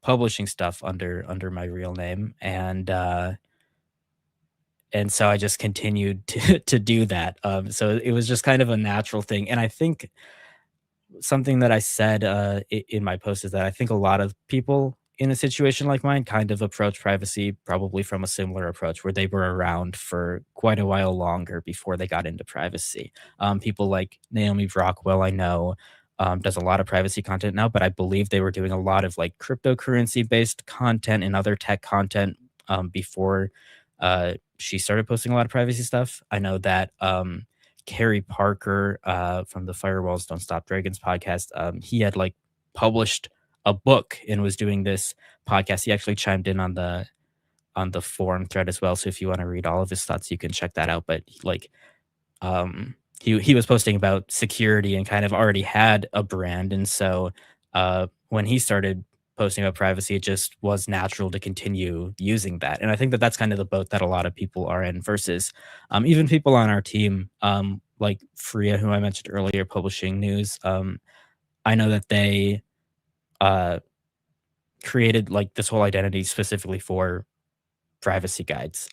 publishing stuff under my real name, and so I just continued to do that. So it was just kind of a natural thing, and I think something that I said in my post is that I think a lot of people in a situation like mine kind of approach privacy probably from a similar approach, where they were around for quite a while longer before they got into privacy. People like Naomi Brockwell, I know, does a lot of privacy content now, but I believe they were doing a lot of like cryptocurrency based content and other tech content before she started posting a lot of privacy stuff. I know that Carrie Parker from the Firewalls Don't Stop Dragons podcast. He had like published a book and was doing this podcast. He actually chimed in on the forum thread as well. So if you want to read all of his thoughts, you can check that out. But like he was posting about security and kind of already had a brand, and so when he started posting about privacy, it just was natural to continue using that. And I think that that's kind of the boat that a lot of people are in versus even people on our team, like Freya, who I mentioned earlier, publishing news. I know that they uh, created like this whole identity specifically for privacy guides.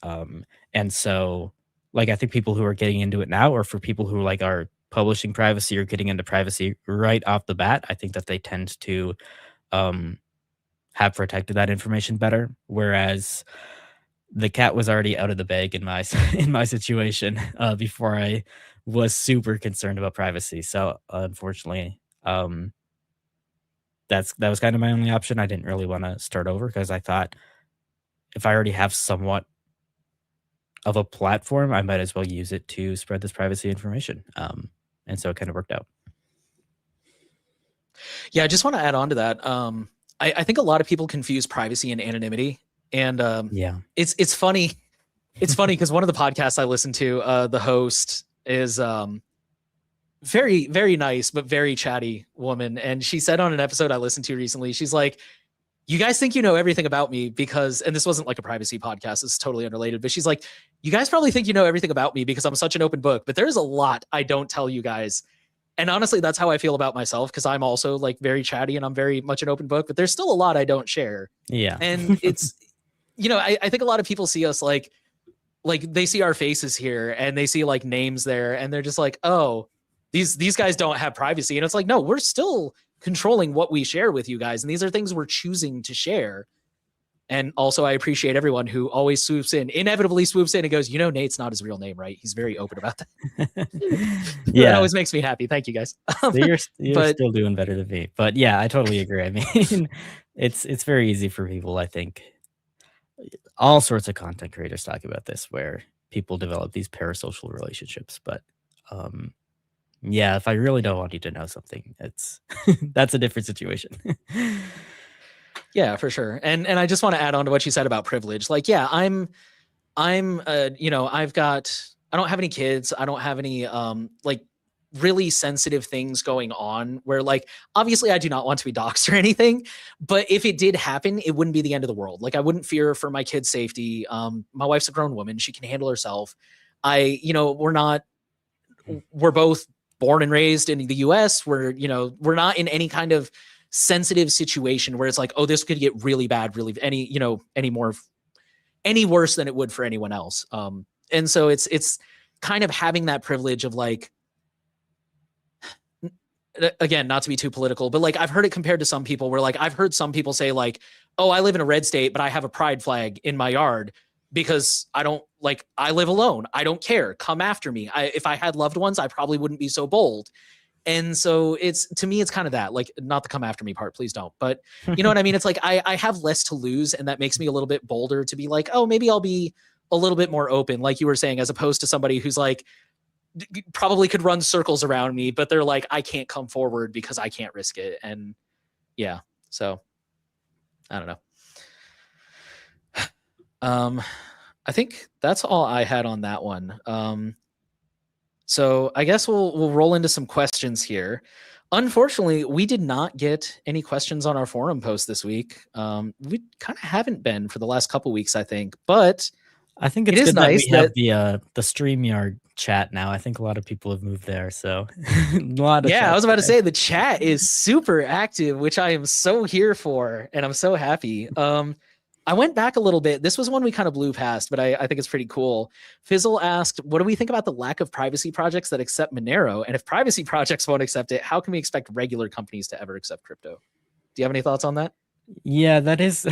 And so like I think people who are getting into it now, or for people who like are publishing privacy or getting into privacy right off the bat, I think that they tend to um have protected that information better. Whereas the cat was already out of the bag in my in my situation before I was super concerned about privacy. So unfortunately, that was kind of my only option. I didn't really want to start over because I thought if I already have somewhat of a platform, I might as well use it to spread this privacy information. And so it kind of worked out. Yeah, I just want to add on to that. I think a lot of people confuse privacy and anonymity, and Yeah. it's funny. It's funny because one of the podcasts I listen to, the host is very, very nice but very chatty woman, and she said on an episode I listened to recently, she's like, "You guys think you know everything about me because," and this wasn't like a privacy podcast, it's totally unrelated, but she's like, "You guys probably think you know everything about me because I'm such an open book, but there's a lot I don't tell you guys." And honestly, that's how I feel about myself because I'm also like very chatty and I'm very much an open book, but there's still a lot I don't share. Yeah. And it's, I think a lot of people see us like they see our faces here and they see like names there and they're just like, oh, these guys don't have privacy. And it's like, no, we're still controlling what we share with you guys. And these are things we're choosing to share. And also, I appreciate everyone who always inevitably swoops in and goes, Nate's not his real name, right? He's very open about that. Yeah. That always makes me happy. Thank you, guys. So you're still doing better than me. But yeah, I totally agree. I mean, it's very easy for people, I think. All sorts of content creators talk about this where people develop these parasocial relationships. But yeah, if I really don't want you to know something, it's that's a different situation. Yeah, for sure. And I just want to add on to what you said about privilege. Like, yeah, I'm I don't have any kids. I don't have any like really sensitive things going on where like obviously I do not want to be doxxed or anything, but if it did happen, it wouldn't be the end of the world. Like I wouldn't fear for my kids' safety. My wife's a grown woman. She can handle herself. We're both born and raised in the US. We're not in any kind of sensitive situation where it's like, oh, this could get really bad, really any worse than it would for anyone else. And so it's kind of having that privilege of like, again, not to be too political, but like I've heard it compared to some people where like I've heard some people say like, oh, I live in a red state, but I have a pride flag in my yard because I live alone. I don't care. Come after me. If I had loved ones, I probably wouldn't be so bold. And so to me, it's kind of that, like, not the come after me part, please don't. But you know what I mean? It's like, I have less to lose. And that makes me a little bit bolder to be like, oh, maybe I'll be a little bit more open, like you were saying, as opposed to somebody who's like, probably could run circles around me, but they're like, I can't come forward because I can't risk it. And yeah, so I don't know. I think that's all I had on that one. So I guess we'll roll into some questions here. Unfortunately, we did not get any questions on our forum post this week. We kind of haven't been for the last couple weeks, I think, but I think it's good that we have the StreamYard chat now. I think a lot of people have moved there, so a lot of I was about to say the chat is super active, which I am so here for, and I'm so happy. I went back a little bit. This was one we kind of blew past, but I think it's pretty cool. Fizzle asked, what do we think about the lack of privacy projects that accept Monero? And if privacy projects won't accept it, how can we expect regular companies to ever accept crypto? Do you have any thoughts on that? Yeah, that is,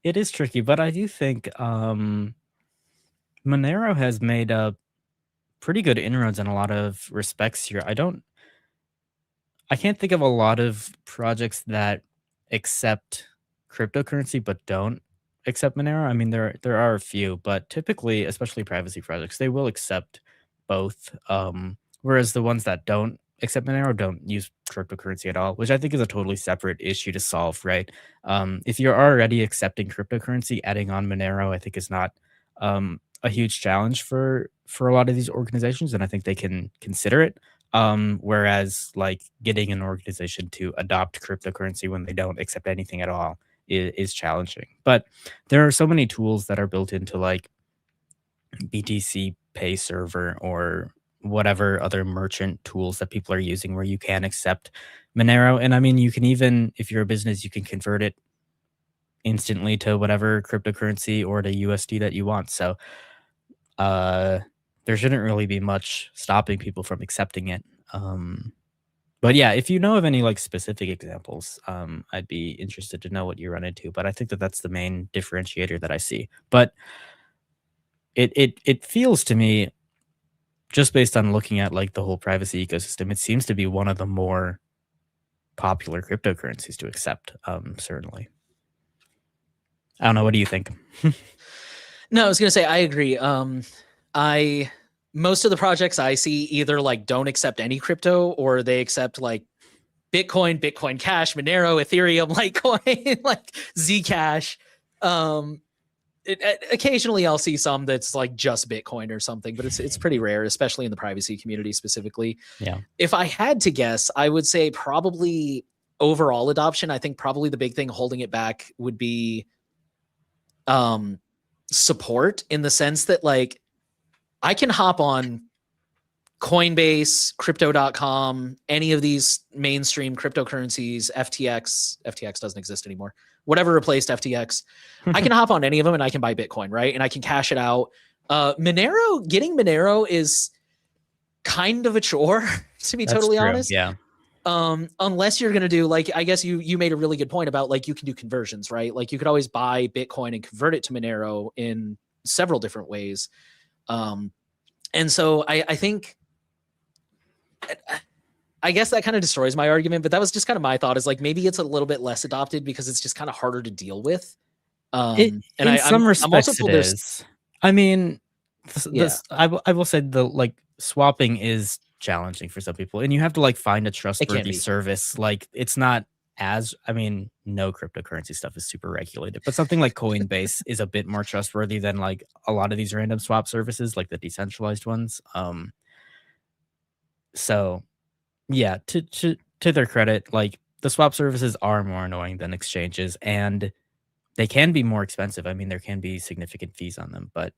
it is tricky, but I do think Monero has made a pretty good inroads in a lot of respects here. I can't think of a lot of projects that accept cryptocurrency but don't accept Monero. I mean, there are a few, but typically, especially privacy projects, they will accept both. whereas the ones that don't accept Monero don't use cryptocurrency at all, which I think is a totally separate issue to solve, right? If you're already accepting cryptocurrency, adding on Monero, I think is not a huge challenge for a lot of these organizations, and I think they can consider it. Whereas like getting an organization to adopt cryptocurrency when they don't accept anything at all is challenging. But there are so many tools that are built into like BTC Pay server or whatever other merchant tools that people are using where you can accept Monero. And I mean, you can even, if you're a business, you can convert it instantly to whatever cryptocurrency or to USD that you want. So uh, there shouldn't really be much stopping people from accepting it. But yeah, if you know of any like specific examples, I'd be interested to know what you run into. But I think that that's the main differentiator that I see. But it feels to me, just based on looking at like the whole privacy ecosystem, it seems to be one of the more popular cryptocurrencies to accept. Certainly. I don't know. What do you think? No, I was gonna say I agree. I most of the projects I see either like don't accept any crypto or they accept like Bitcoin, Bitcoin Cash, Monero, Ethereum, Litecoin, like Zcash. Occasionally I'll see some that's like just Bitcoin or something, but it's pretty rare, especially in the privacy community specifically. Yeah. If I had to guess, I would say probably overall adoption. I think probably the big thing holding it back would be support, in the sense that like I can hop on Coinbase, crypto.com, any of these mainstream cryptocurrencies, FTX doesn't exist anymore. Whatever replaced FTX, I can hop on any of them and I can buy Bitcoin, right? And I can cash it out. Getting Monero is kind of a chore, to be That's totally true. honest. Yeah. Unless you're going to do like, I guess you made a really good point about like, you can do conversions, right? Like you could always buy Bitcoin and convert it to Monero in several different ways. And so I think, I guess that kind of destroys my argument, but that was just kind of my thought, is like, maybe it's a little bit less adopted because it's just kind of harder to deal with. And In some I'm also respects, it told there's, is. I mean, yeah, I will say the like swapping is challenging for some people, and you have to like find a it can trustworthy be. service. Like it's not as, I mean, no cryptocurrency stuff is super regulated, but something like Coinbase is a bit more trustworthy than like a lot of these random swap services, like the decentralized ones. So yeah, to their credit, like the swap services are more annoying than exchanges, and they can be more expensive. I mean, there can be significant fees on them, but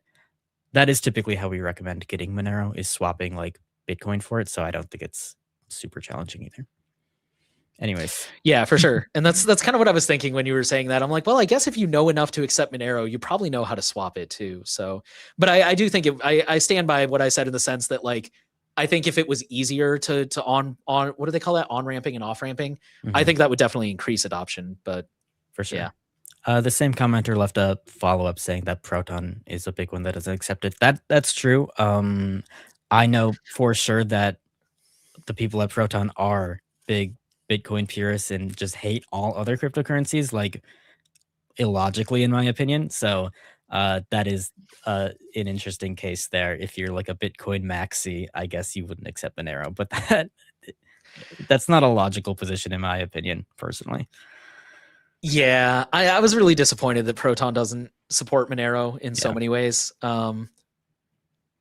that is typically how we recommend getting Monero, is swapping like Bitcoin for it. So I don't think it's super challenging either. Anyways, Yeah, for sure. And that's kind of what I was thinking when you were saying that. I'm like, well, I guess if you know enough to accept Monero, you probably know how to swap it too. So, but I do think I stand by what I said, in the sense that like, I think if it was easier to on what do they call that, on ramping and off ramping, I think that would definitely increase adoption. But for sure. yeah, The same commenter left a follow up saying that Proton is a big one that isn't accepted. That's true. I know for sure that the people at Proton are big Bitcoin purists and just hate all other cryptocurrencies, like illogically, in my opinion. So that is an interesting case there. If you're like a Bitcoin maxi, I guess you wouldn't accept Monero, but that's not a logical position, in my opinion, personally. yeah, I was really disappointed that Proton doesn't support Monero in so Yeah. many ways.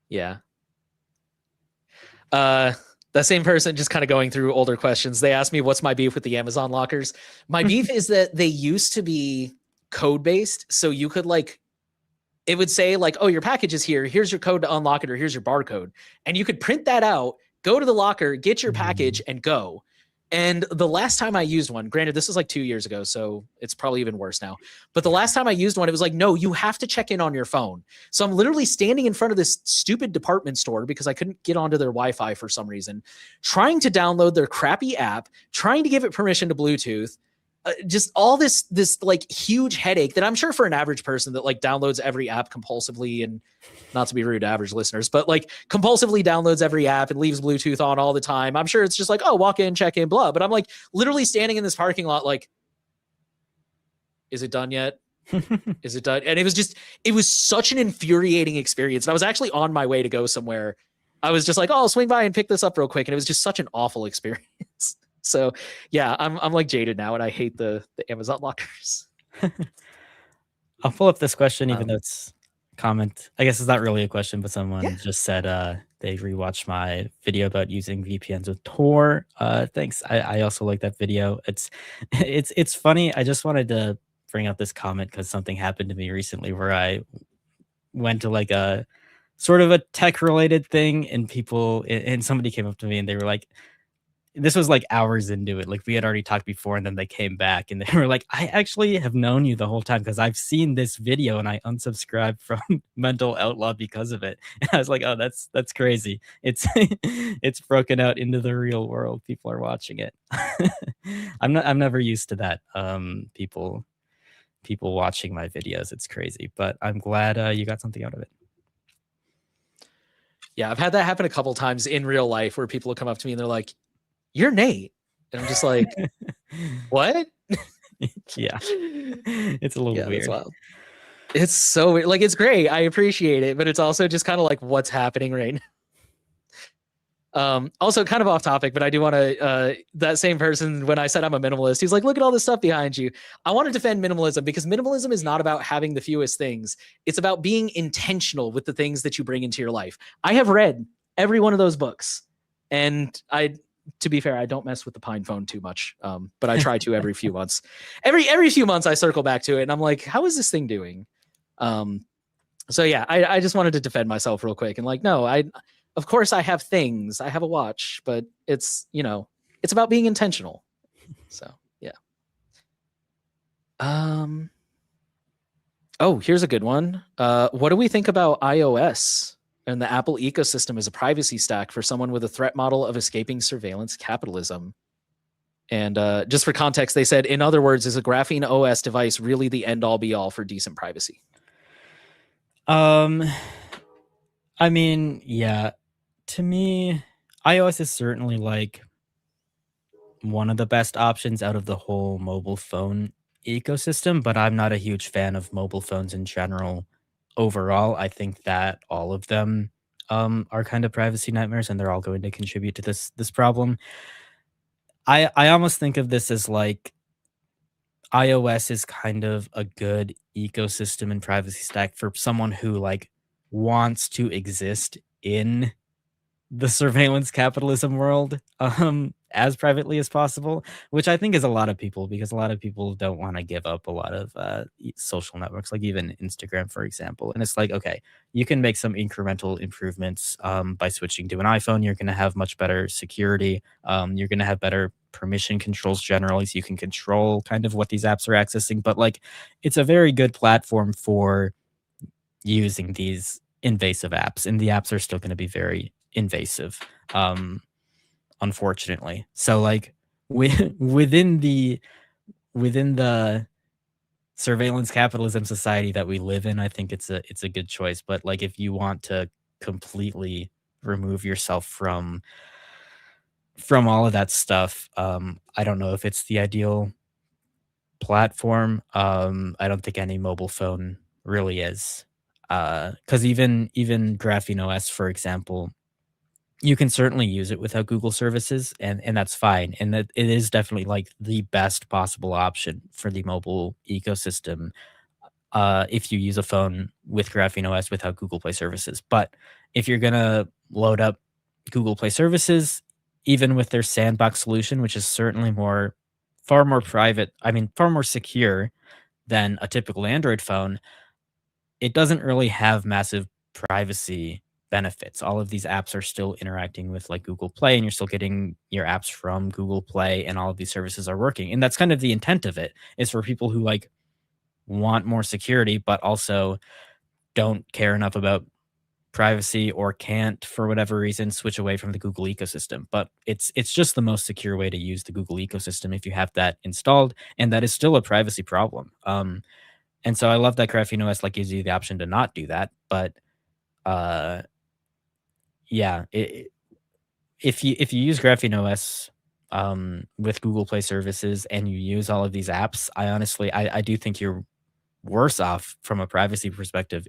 Yeah. That same person, just kind of going through older questions, they asked me what's my beef with the Amazon lockers. My beef is that they used to be code based, so you could like, it would say like, oh, your package is here, here's your code to unlock it, or here's your barcode, and you could print that out, go to the locker, get your package, and go. And the last time I used one, granted, this was like 2 years ago, so it's probably even worse now. But the last time I used one, it was like, no, you have to check in on your phone. So I'm literally standing in front of this stupid department store because I couldn't get onto their Wi-Fi for some reason, trying to download their crappy app, trying to give it permission to Bluetooth. Just all this like huge headache that I'm sure for an average person that like downloads every app compulsively, and not to be rude to average listeners, but like compulsively downloads every app and leaves Bluetooth on all the time. I'm sure it's just like, oh, walk in, check in, blah. But I'm like literally standing in this parking lot like, is it done yet? Is it done? And it was such an infuriating experience. And I was actually on my way to go somewhere, I was just like, oh, I'll swing by and pick this up real quick, and it was just such an awful experience. So yeah, I'm like jaded now, and I hate the Amazon lockers. I'll pull up this question, even though Um, it's comment. I guess it's not really a question, but yeah, someone just said they rewatched my video about using VPNs with Tor. Thanks. I also like that video. It's it's funny. I just wanted to bring up this comment because something happened to me recently where I went to like a sort of a tech related thing, and and somebody came up to me and they were like, this was like hours into it. Like we had already talked before, and then they came back and they were like, I actually have known you the whole time because I've seen this video and I unsubscribed from Mental Outlaw because of it. And I was like, oh, that's crazy. It's it's broken out into the real world. People are watching it. I'm never used to that. People watching my videos. It's crazy. But I'm glad you got something out of it. yeah, I've had that happen a couple times in real life where people will come up to me and they're like, "You're Nate," and I'm just like, "What?" Yeah. It's a little Yeah, that's weird. wild. It's so weird. Like, it's great. I appreciate it, but it's also just kind of like what's happening right now. Also kind of off topic, but I do want to that same person, when I said I'm a minimalist, he's like, look at all this stuff behind you. I want to defend minimalism because minimalism is not about having the fewest things. It's about being intentional with the things that you bring into your life. I have read every one of those books, and to be fair, I don't mess with the Pine phone too much, but I try to every few months. Every few months I circle back to it and I'm like, how is this thing doing? So yeah, I just wanted to defend myself real quick and like, no, of course I have things. I have a watch, but it's, it's about being intentional. So yeah. Oh, here's a good one. What do we think about iOS and the Apple ecosystem as a privacy stack for someone with a threat model of escaping surveillance capitalism? And just for context, they said, in other words, is a graphene OS device really the end all be all for decent privacy? Um, I mean, yeah, to me, iOS is certainly like one of the best options out of the whole mobile phone ecosystem, but I'm not a huge fan of mobile phones in general. Overall, I think that all of them are kind of privacy nightmares and they're all going to contribute to this problem. I almost think of this as like iOS is kind of a good ecosystem and privacy stack for someone who like wants to exist in the surveillance capitalism world, as privately as possible, which I think is a lot of people because a lot of people don't wanna give up a lot of, social networks, like even Instagram, for example, and it's like, okay, you can make some incremental improvements, by switching to an iPhone, you're gonna have much better security, you're gonna have better permission controls generally, so you can control kind of what these apps are accessing, but, like, it's a very good platform for using these invasive apps, and the apps are still gonna be very invasive, um, unfortunately. So, like, within the surveillance capitalism society that we live in, I think it's a good choice, but, like, if you want to completely remove yourself from all of that stuff, I don't know if it's the ideal platform. I don't think any mobile phone really is. Because even Graphene OS, for example, you can certainly use it without Google services, and that's fine. And that it is definitely like the best possible option for the mobile ecosystem if you use a phone with Graphene OS without Google Play services. But if you're gonna load up Google Play services, even with their sandbox solution, which is certainly far more private, I mean, far more secure than a typical Android phone, it doesn't really have massive privacy benefits. All of these apps are still interacting with like Google Play, and you're still getting your apps from Google Play, and all of these services are working. And that's kind of the intent of it, is for people who like want more security, but also don't care enough about privacy or can't for whatever reason switch away from the Google ecosystem. But it's just the most secure way to use the Google ecosystem if you have that installed, and that is still a privacy problem. And so I love that Graphene OS like gives you the option to not do that, but uh yeah, if you use Graphene OS with Google Play services and you use all of these apps, I honestly I do think you're worse off from a privacy perspective,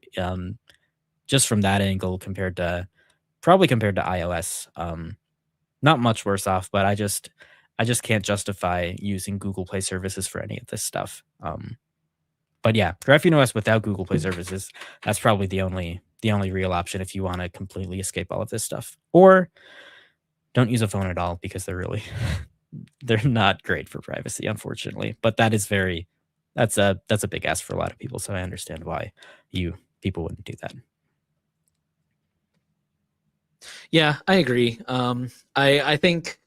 just from that angle compared to probably compared to iOS, not much worse off, but I just can't justify using Google Play services for any of this stuff. But yeah, Graphene OS without Google Play services, that's probably the only real option if you want to completely escape all of this stuff. Or don't use a phone at all because they're not great for privacy, unfortunately. But that's a big ask for a lot of people, so I understand why people wouldn't do that. Yeah, I agree. I think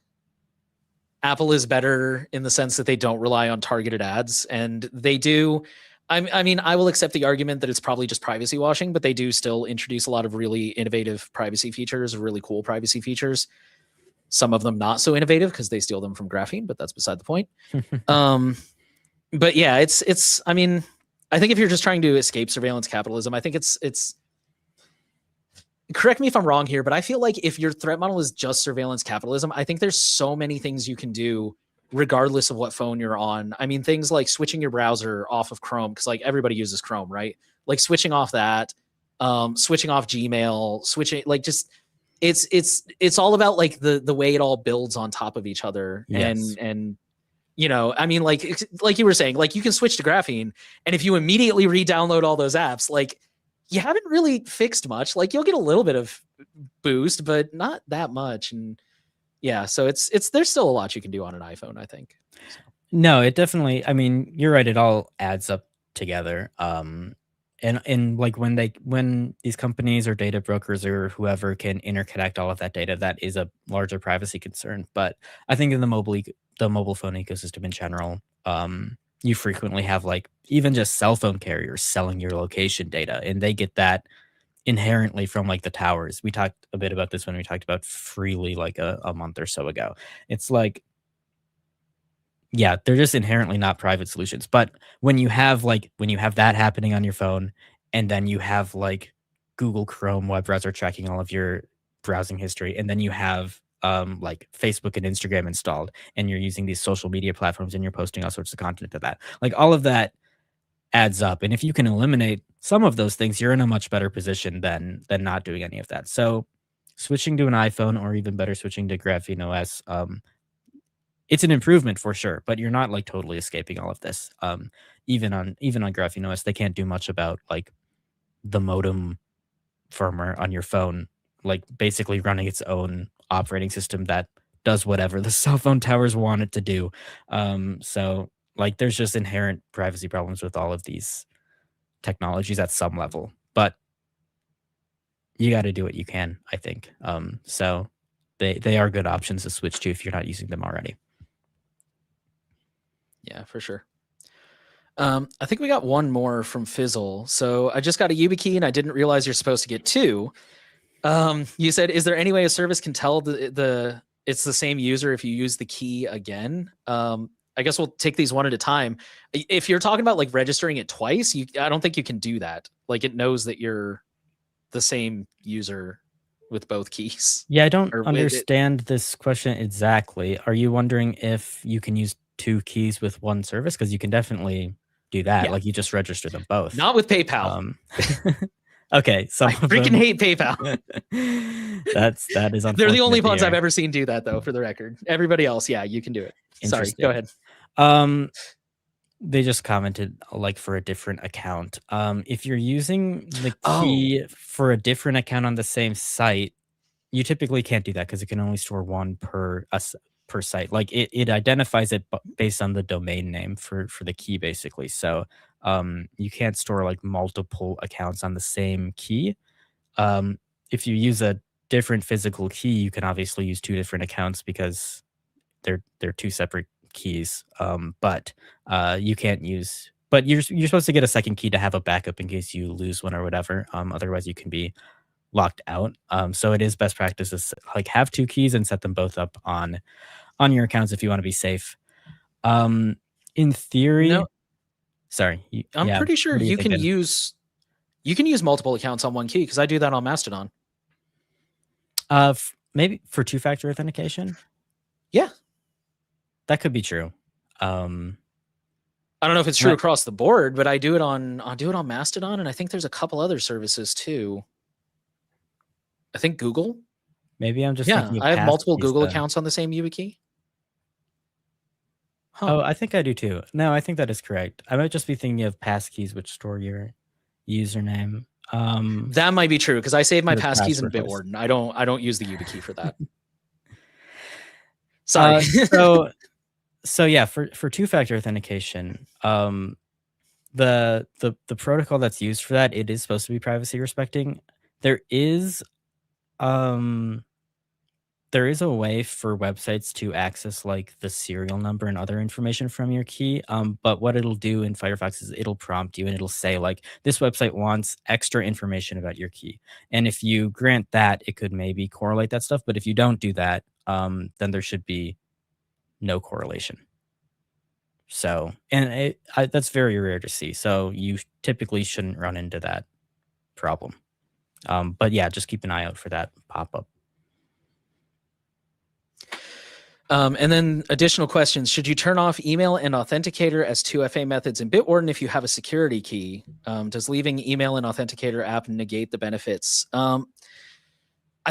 Apple is better in the sense that they don't rely on targeted ads, and they do. I mean, I will accept the argument that it's probably just privacy washing, but they do still introduce a lot of really innovative privacy features, really cool privacy features. Some of them not so innovative because they steal them from graphene, but that's beside the point. But yeah, it's. I mean, I think if you're just trying to escape surveillance capitalism, I think it's. Correct me if I'm wrong here, but I feel like if your threat model is just surveillance capitalism, I think there's so many things you can do regardless of what phone you're on. I mean, things like switching your browser off of Chrome, because like everybody uses Chrome, right? Like switching off that, switching off Gmail, switching like just it's all about like the way it all builds on top of each other. Yes. And I mean, like you were saying, like you can switch to graphene, and if you immediately re-download all those apps, like you haven't really fixed much. Like you'll get a little bit of boost, but not that much. And yeah, so it's there's still a lot you can do on an iPhone, I think. So. No, it definitely, I mean, you're right, it all adds up together. And like when these companies or data brokers or whoever can interconnect all of that data, that is a larger privacy concern. But I think in the mobile phone ecosystem in general, you frequently have like even just cell phone carriers selling your location data, and they get that inherently from like the towers. We talked a bit about this when we talked about Freely like a month or so ago. It's like, yeah, they're just inherently not private solutions. But when you have that happening on your phone, and then you have like Google Chrome web browser tracking all of your browsing history, and then you have like Facebook and Instagram installed, and you're using these social media platforms and you're posting all sorts of content to that. Like all of that adds up. And if you can eliminate some of those things, you're in a much better position than not doing any of that. So switching to an iPhone, or even better, switching to Graphene OS, it's an improvement for sure, but you're not like totally escaping all of this. Even on Graphene OS, they can't do much about like the modem firmware on your phone, like basically running its own operating system that does whatever the cell phone towers want it to do. So like there's just inherent privacy problems with all of these technologies at some level, but you got to do what you can, I think. So they are good options to switch to if you're not using them already. Yeah, for sure. I think we got one more from Fizzle. So I just got a YubiKey and I didn't realize you're supposed to get two. You said, is there any way a service can tell it's the same user if you use the key again? I guess we'll take these one at a time. If you're talking about like registering it twice, I don't think you can do that. Like it knows that you're the same user with both keys. Yeah, I don't Or understand this question exactly. Are you wondering if you can use two keys with one service? Because you can definitely do that. Yeah. Like you just register them both. Not with PayPal. Okay, some I of freaking them. hate PayPal. That is unfortunate. They're the only ones here. I've ever seen do that, though. For the record, everybody else, yeah, you can do it. Sorry, go ahead. They just commented like for a different account. If you're using the key for a different account on the same site, you typically can't do that because it can only store one per site. Like it identifies it based on the domain name for the key, basically. So you can't store like multiple accounts on the same key. If you use a different physical key, you can obviously use two different accounts because they're two separate keys. But you can't use. But you're supposed to get a second key to have a backup in case you lose one or whatever. Otherwise, you can be locked out. So it is best practice to like have two keys and set them both up on your accounts if you want to be safe. In theory, No, sorry. I'm pretty sure you can thinking? use multiple accounts on one key because I do that on Mastodon. Maybe for two-factor authentication. Yeah, that could be true. I don't know if it's true across the board, but I do it on Mastodon, and I think there's a couple other services too. I think Google Maybe I'm just Yeah, thinking of I have multiple passkeys Google then. accounts on the same YubiKey. Huh. Oh, I think I do too. No, I think that is correct. I might just be thinking of passkeys, which store your username. That might be true because I save my For the passkeys in password host. Bitwarden. I don't use the YubiKey for that. Sorry. So yeah, for two-factor authentication, the protocol that's used for that, it is supposed to be privacy respecting. There is um there is a way for websites to access like the serial number and other information from your key. But what it'll do in Firefox is it'll prompt you and it'll say like this website wants extra information about your key. And if you grant that, it could maybe correlate that stuff. But if you don't do that, then there should be no correlation. So, and that's very rare to see. So you typically shouldn't run into that problem. But yeah, just keep an eye out for that pop up. And then additional questions. Should you turn off email and authenticator as 2FA methods in Bitwarden if you have a security key? Does leaving email and authenticator app negate the benefits? I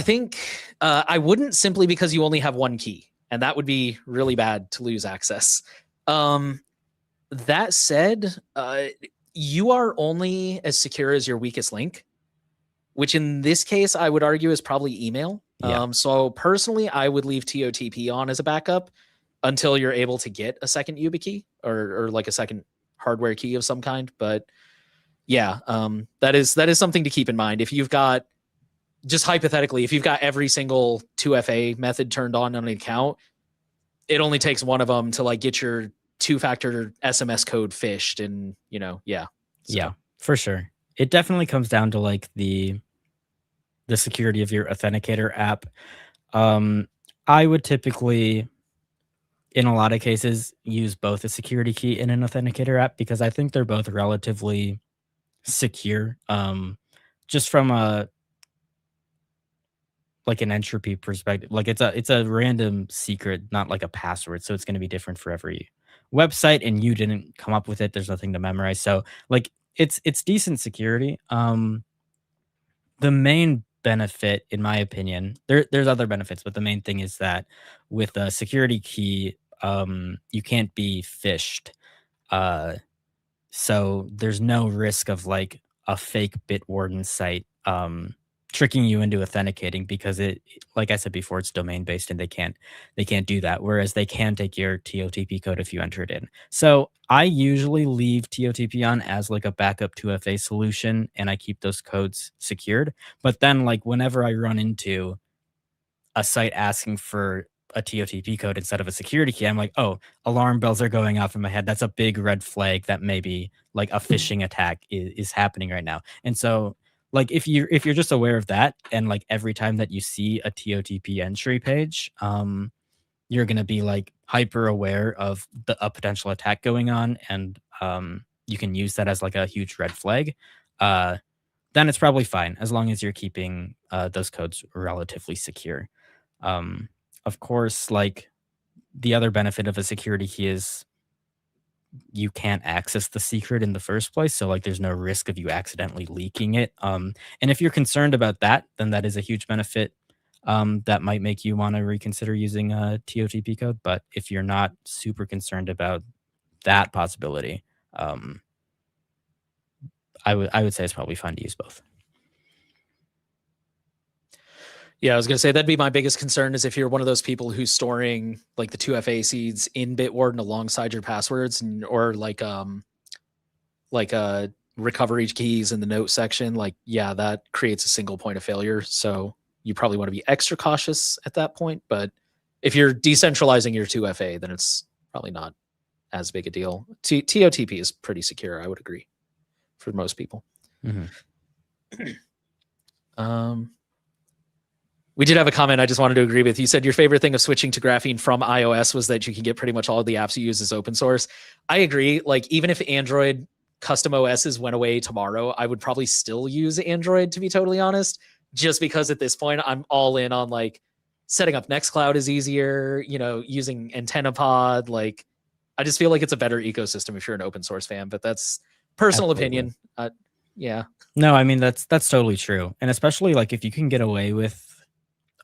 think I wouldn't, simply because you only have one key, and that would be really bad to lose access. That said, you are only as secure as your weakest link, which in this case I would argue is probably email. Yeah. So personally, I would leave TOTP on as a backup until you're able to get a second YubiKey or like a second hardware key of some kind. But yeah, that is something to keep in mind. If you've got, just hypothetically, if you've got every single 2FA method turned on an account, it only takes one of them to like get your two-factor SMS code phished, and yeah. So. Yeah, for sure. It definitely comes down to like the security of your authenticator app. I would typically, in a lot of cases, use both a security key and an authenticator app because I think they're both relatively secure. Just from a like an entropy perspective, like it's a random secret, not like a password, so it's going to be different for every website, and you didn't come up with it. There's nothing to memorize, so like it's decent security. The main benefit, in my opinion, there's other benefits, but the main thing is that with a security key, you can't be phished. So there's no risk of like a fake Bitwarden site tricking you into authenticating because it, like I said before, it's domain based and they can't do that. Whereas they can take your TOTP code if you enter it in. So I usually leave TOTP on as like a backup 2FA solution and I keep those codes secured. But then like whenever I run into a site asking for a TOTP code instead of a security key, I'm like, oh, alarm bells are going off in my head. That's a big red flag that maybe like a phishing attack is happening right now. And so like if you're just aware of that and like every time that you see a TOTP entry page, you're gonna be like hyper aware of a potential attack going on, and you can use that as like a huge red flag. Then it's probably fine as long as you're keeping those codes relatively secure. Of course, like the other benefit of a security key is you can't access the secret in the first place. So like there's no risk of you accidentally leaking it. And if you're concerned about that, then that is a huge benefit. That might make you want to reconsider using a TOTP code. But if you're not super concerned about that possibility, I would say it's probably fine to use both. Yeah, I was going to say that'd be my biggest concern is if you're one of those people who's storing like the 2FA seeds in Bitwarden alongside your passwords or like recovery keys in the note section, like, yeah, that creates a single point of failure. So you probably want to be extra cautious at that point. But if you're decentralizing your 2FA, then it's probably not as big a deal. TOTP is pretty secure, I would agree, for most people. We did have a comment I just wanted to agree with. You said your favorite thing of switching to Graphene from iOS was that you can get pretty much all of the apps you use as open source. I agree. Like, even if Android custom OSs went away tomorrow, I would probably still use Android, to be totally honest, just because at this point I'm all in on like setting up Nextcloud is easier, using AntennaPod. Like, I just feel like it's a better ecosystem if you're an open source fan, but that's personal opinion. Yeah. No, I mean, that's totally true. And especially like if you can get away with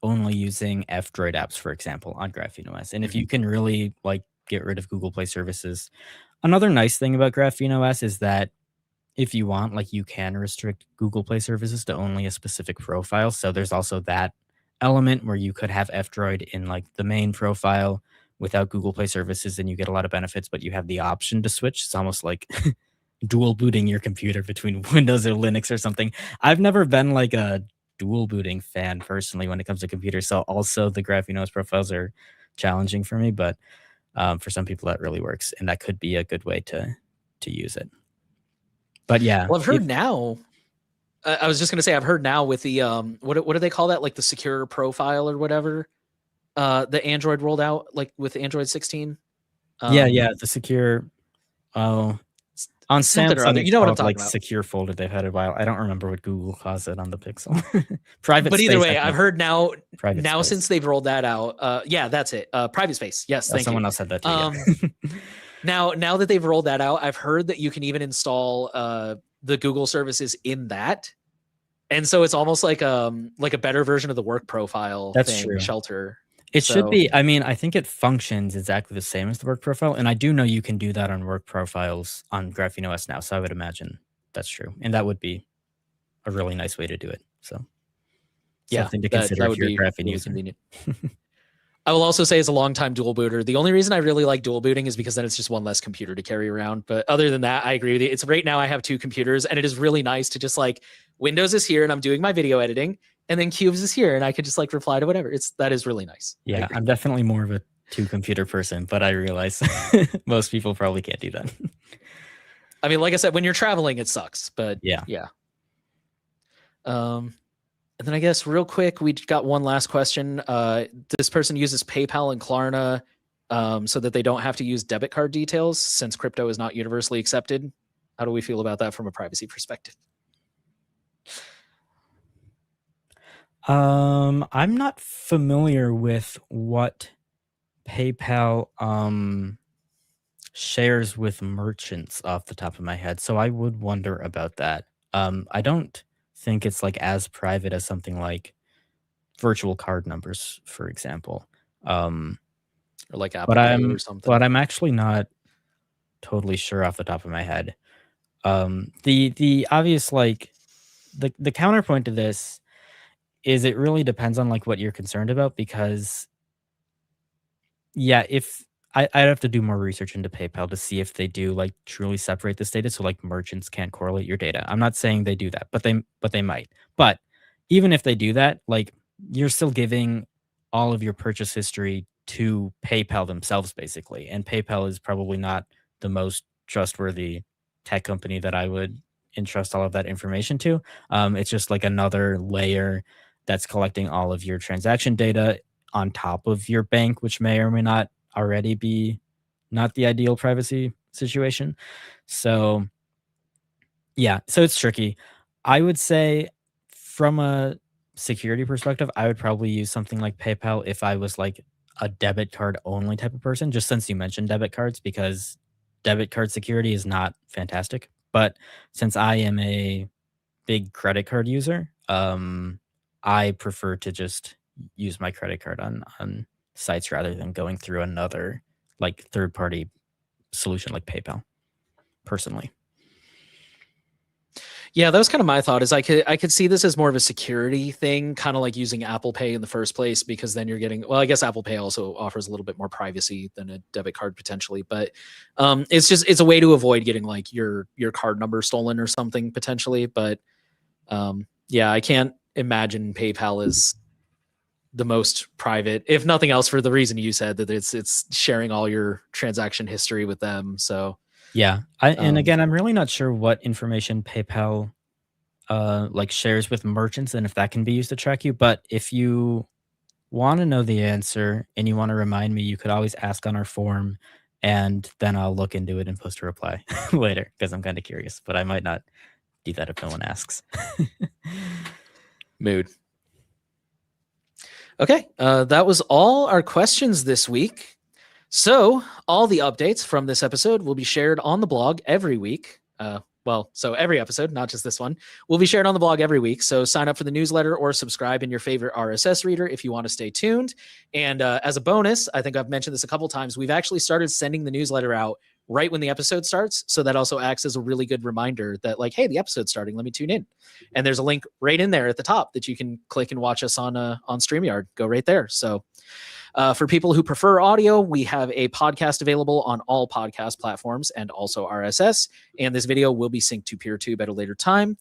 only using F-Droid apps, for example, on Graphene OS. And if you can really like get rid of Google Play services, another nice thing about Graphene OS is that if you want, like you can restrict Google Play services to only a specific profile. So there's also that element where you could have F-Droid in like the main profile without Google Play services and you get a lot of benefits, but you have the option to switch. It's almost like dual booting your computer between Windows or Linux or something. I've never been like a dual booting fan personally when it comes to computers. So also the Graphene OS profiles are challenging for me, but for some people that really works, and that could be a good way to use it. But yeah, well, I've heard now. I was just gonna say I've heard now with the what do they call that, like the secure profile or whatever, the Android rolled out like with Android 16. Yeah, the secure. Oh, on Samsung, you know what I'm talking like about. secure folder. They've had it a while. I don't remember what Google calls it on the Pixel. Private. But either space, way, I've heard now space. since they've rolled that out. Yeah, that's it. Private space. Yes, thank someone you. else said that too. Yeah. Now that they've rolled that out, I've heard that you can even install the Google services in that. And so it's almost like a better version of the work profile That's true. shelter. It should be. I mean, I think it functions exactly the same as the work profile. And I do know you can do that on work profiles on Graphene OS now. So I would imagine that's true. And that would be a really nice way to do it. So yeah, something to consider if you're a Graphene really user. Convenient. I will also say as a longtime dual booter, the only reason I really like dual booting is because then it's just one less computer to carry around. But other than that, I agree with you. It's right now I have 2 computers and it is really nice to just like Windows is here and I'm doing my video editing and then Cubes is here and I could just like reply to whatever. That is really nice. Yeah, I'm definitely more of a 2 computer person, but I realize most people probably can't do that. I mean, like I said, when you're traveling, it sucks, but yeah. And then I guess real quick, we got one last question. This person uses PayPal and Klarna so that they don't have to use debit card details since crypto is not universally accepted. How do we feel about that from a privacy perspective? I'm not familiar with what PayPal shares with merchants off the top of my head, so I would wonder about that. I don't think it's like as private as something like virtual card numbers, for example. Or like Apple Pay or something. But I'm actually not totally sure off the top of my head. The obvious like the counterpoint to this is it really depends on like what you're concerned about, because yeah, if I'd have to do more research into PayPal to see if they do like truly separate this data so like merchants can't correlate your data. I'm not saying they do that, but they might. But even if they do that, like you're still giving all of your purchase history to PayPal themselves basically. And PayPal is probably not the most trustworthy tech company that I would entrust all of that information to. It's just like another layer that's collecting all of your transaction data on top of your bank, which may or may not already be not the ideal privacy situation. So yeah, so it's tricky. I would say from a security perspective, I would probably use something like PayPal if I was like a debit card only type of person, just since you mentioned debit cards, because debit card security is not fantastic. But since I am a big credit card user, I prefer to just use my credit card on sites rather than going through another like third party solution like PayPal personally. Yeah, that was kind of my thought. Is I could see this as more of a security thing, kind of like using Apple Pay in the first place, because then you're getting, well, I guess Apple Pay also offers a little bit more privacy than a debit card potentially, but it's a way to avoid getting like your card number stolen or something potentially. But yeah, I can't imagine PayPal is the most private, if nothing else, for the reason you said, that it's sharing all your transaction history with them. So yeah, and again, I'm really not sure what information PayPal like shares with merchants and if that can be used to track you. But if you want to know the answer and you want to remind me, you could always ask on our forum, and then I'll look into it and post a reply later, because I'm kind of curious. But I might not do that if no one asks. Mood. Okay, that was all our questions this week. So all the updates from this episode will be shared on the blog every week. Well, so every episode, not just this one, will be shared on the blog every week. So sign up for the newsletter or subscribe in your favorite RSS reader if you want to stay tuned. And as a bonus, I think I've mentioned this a couple times, we've actually started sending the newsletter out right when the episode starts. So that also acts as a really good reminder that like, hey, the episode's starting, let me tune in. And there's a link right in there at the top that you can click and watch us on StreamYard. Go right there. So for people who prefer audio, we have a podcast available on all podcast platforms and also RSS. And this video will be synced to PeerTube at a later time.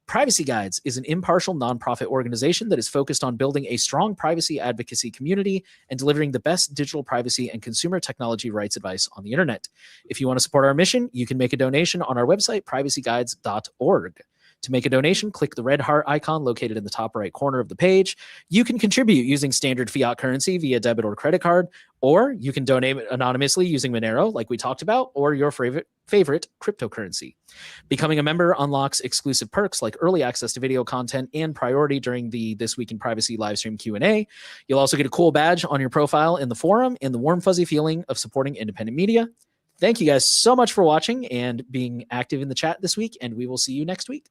Privacy Guides is an impartial nonprofit organization that is focused on building a strong privacy advocacy community and delivering the best digital privacy and consumer technology rights advice on the internet. If you want to support our mission, you can make a donation on our website, privacyguides.org. To make a donation, click the red heart icon located in the top right corner of the page. You can contribute using standard fiat currency via debit or credit card, or you can donate anonymously using Monero, like we talked about, or your favorite cryptocurrency. Becoming a member unlocks exclusive perks like early access to video content and priority during the This Week in Privacy livestream Q&A. You'll also get a cool badge on your profile in the forum and the warm, fuzzy feeling of supporting independent media. Thank you guys so much for watching and being active in the chat this week, and we will see you next week.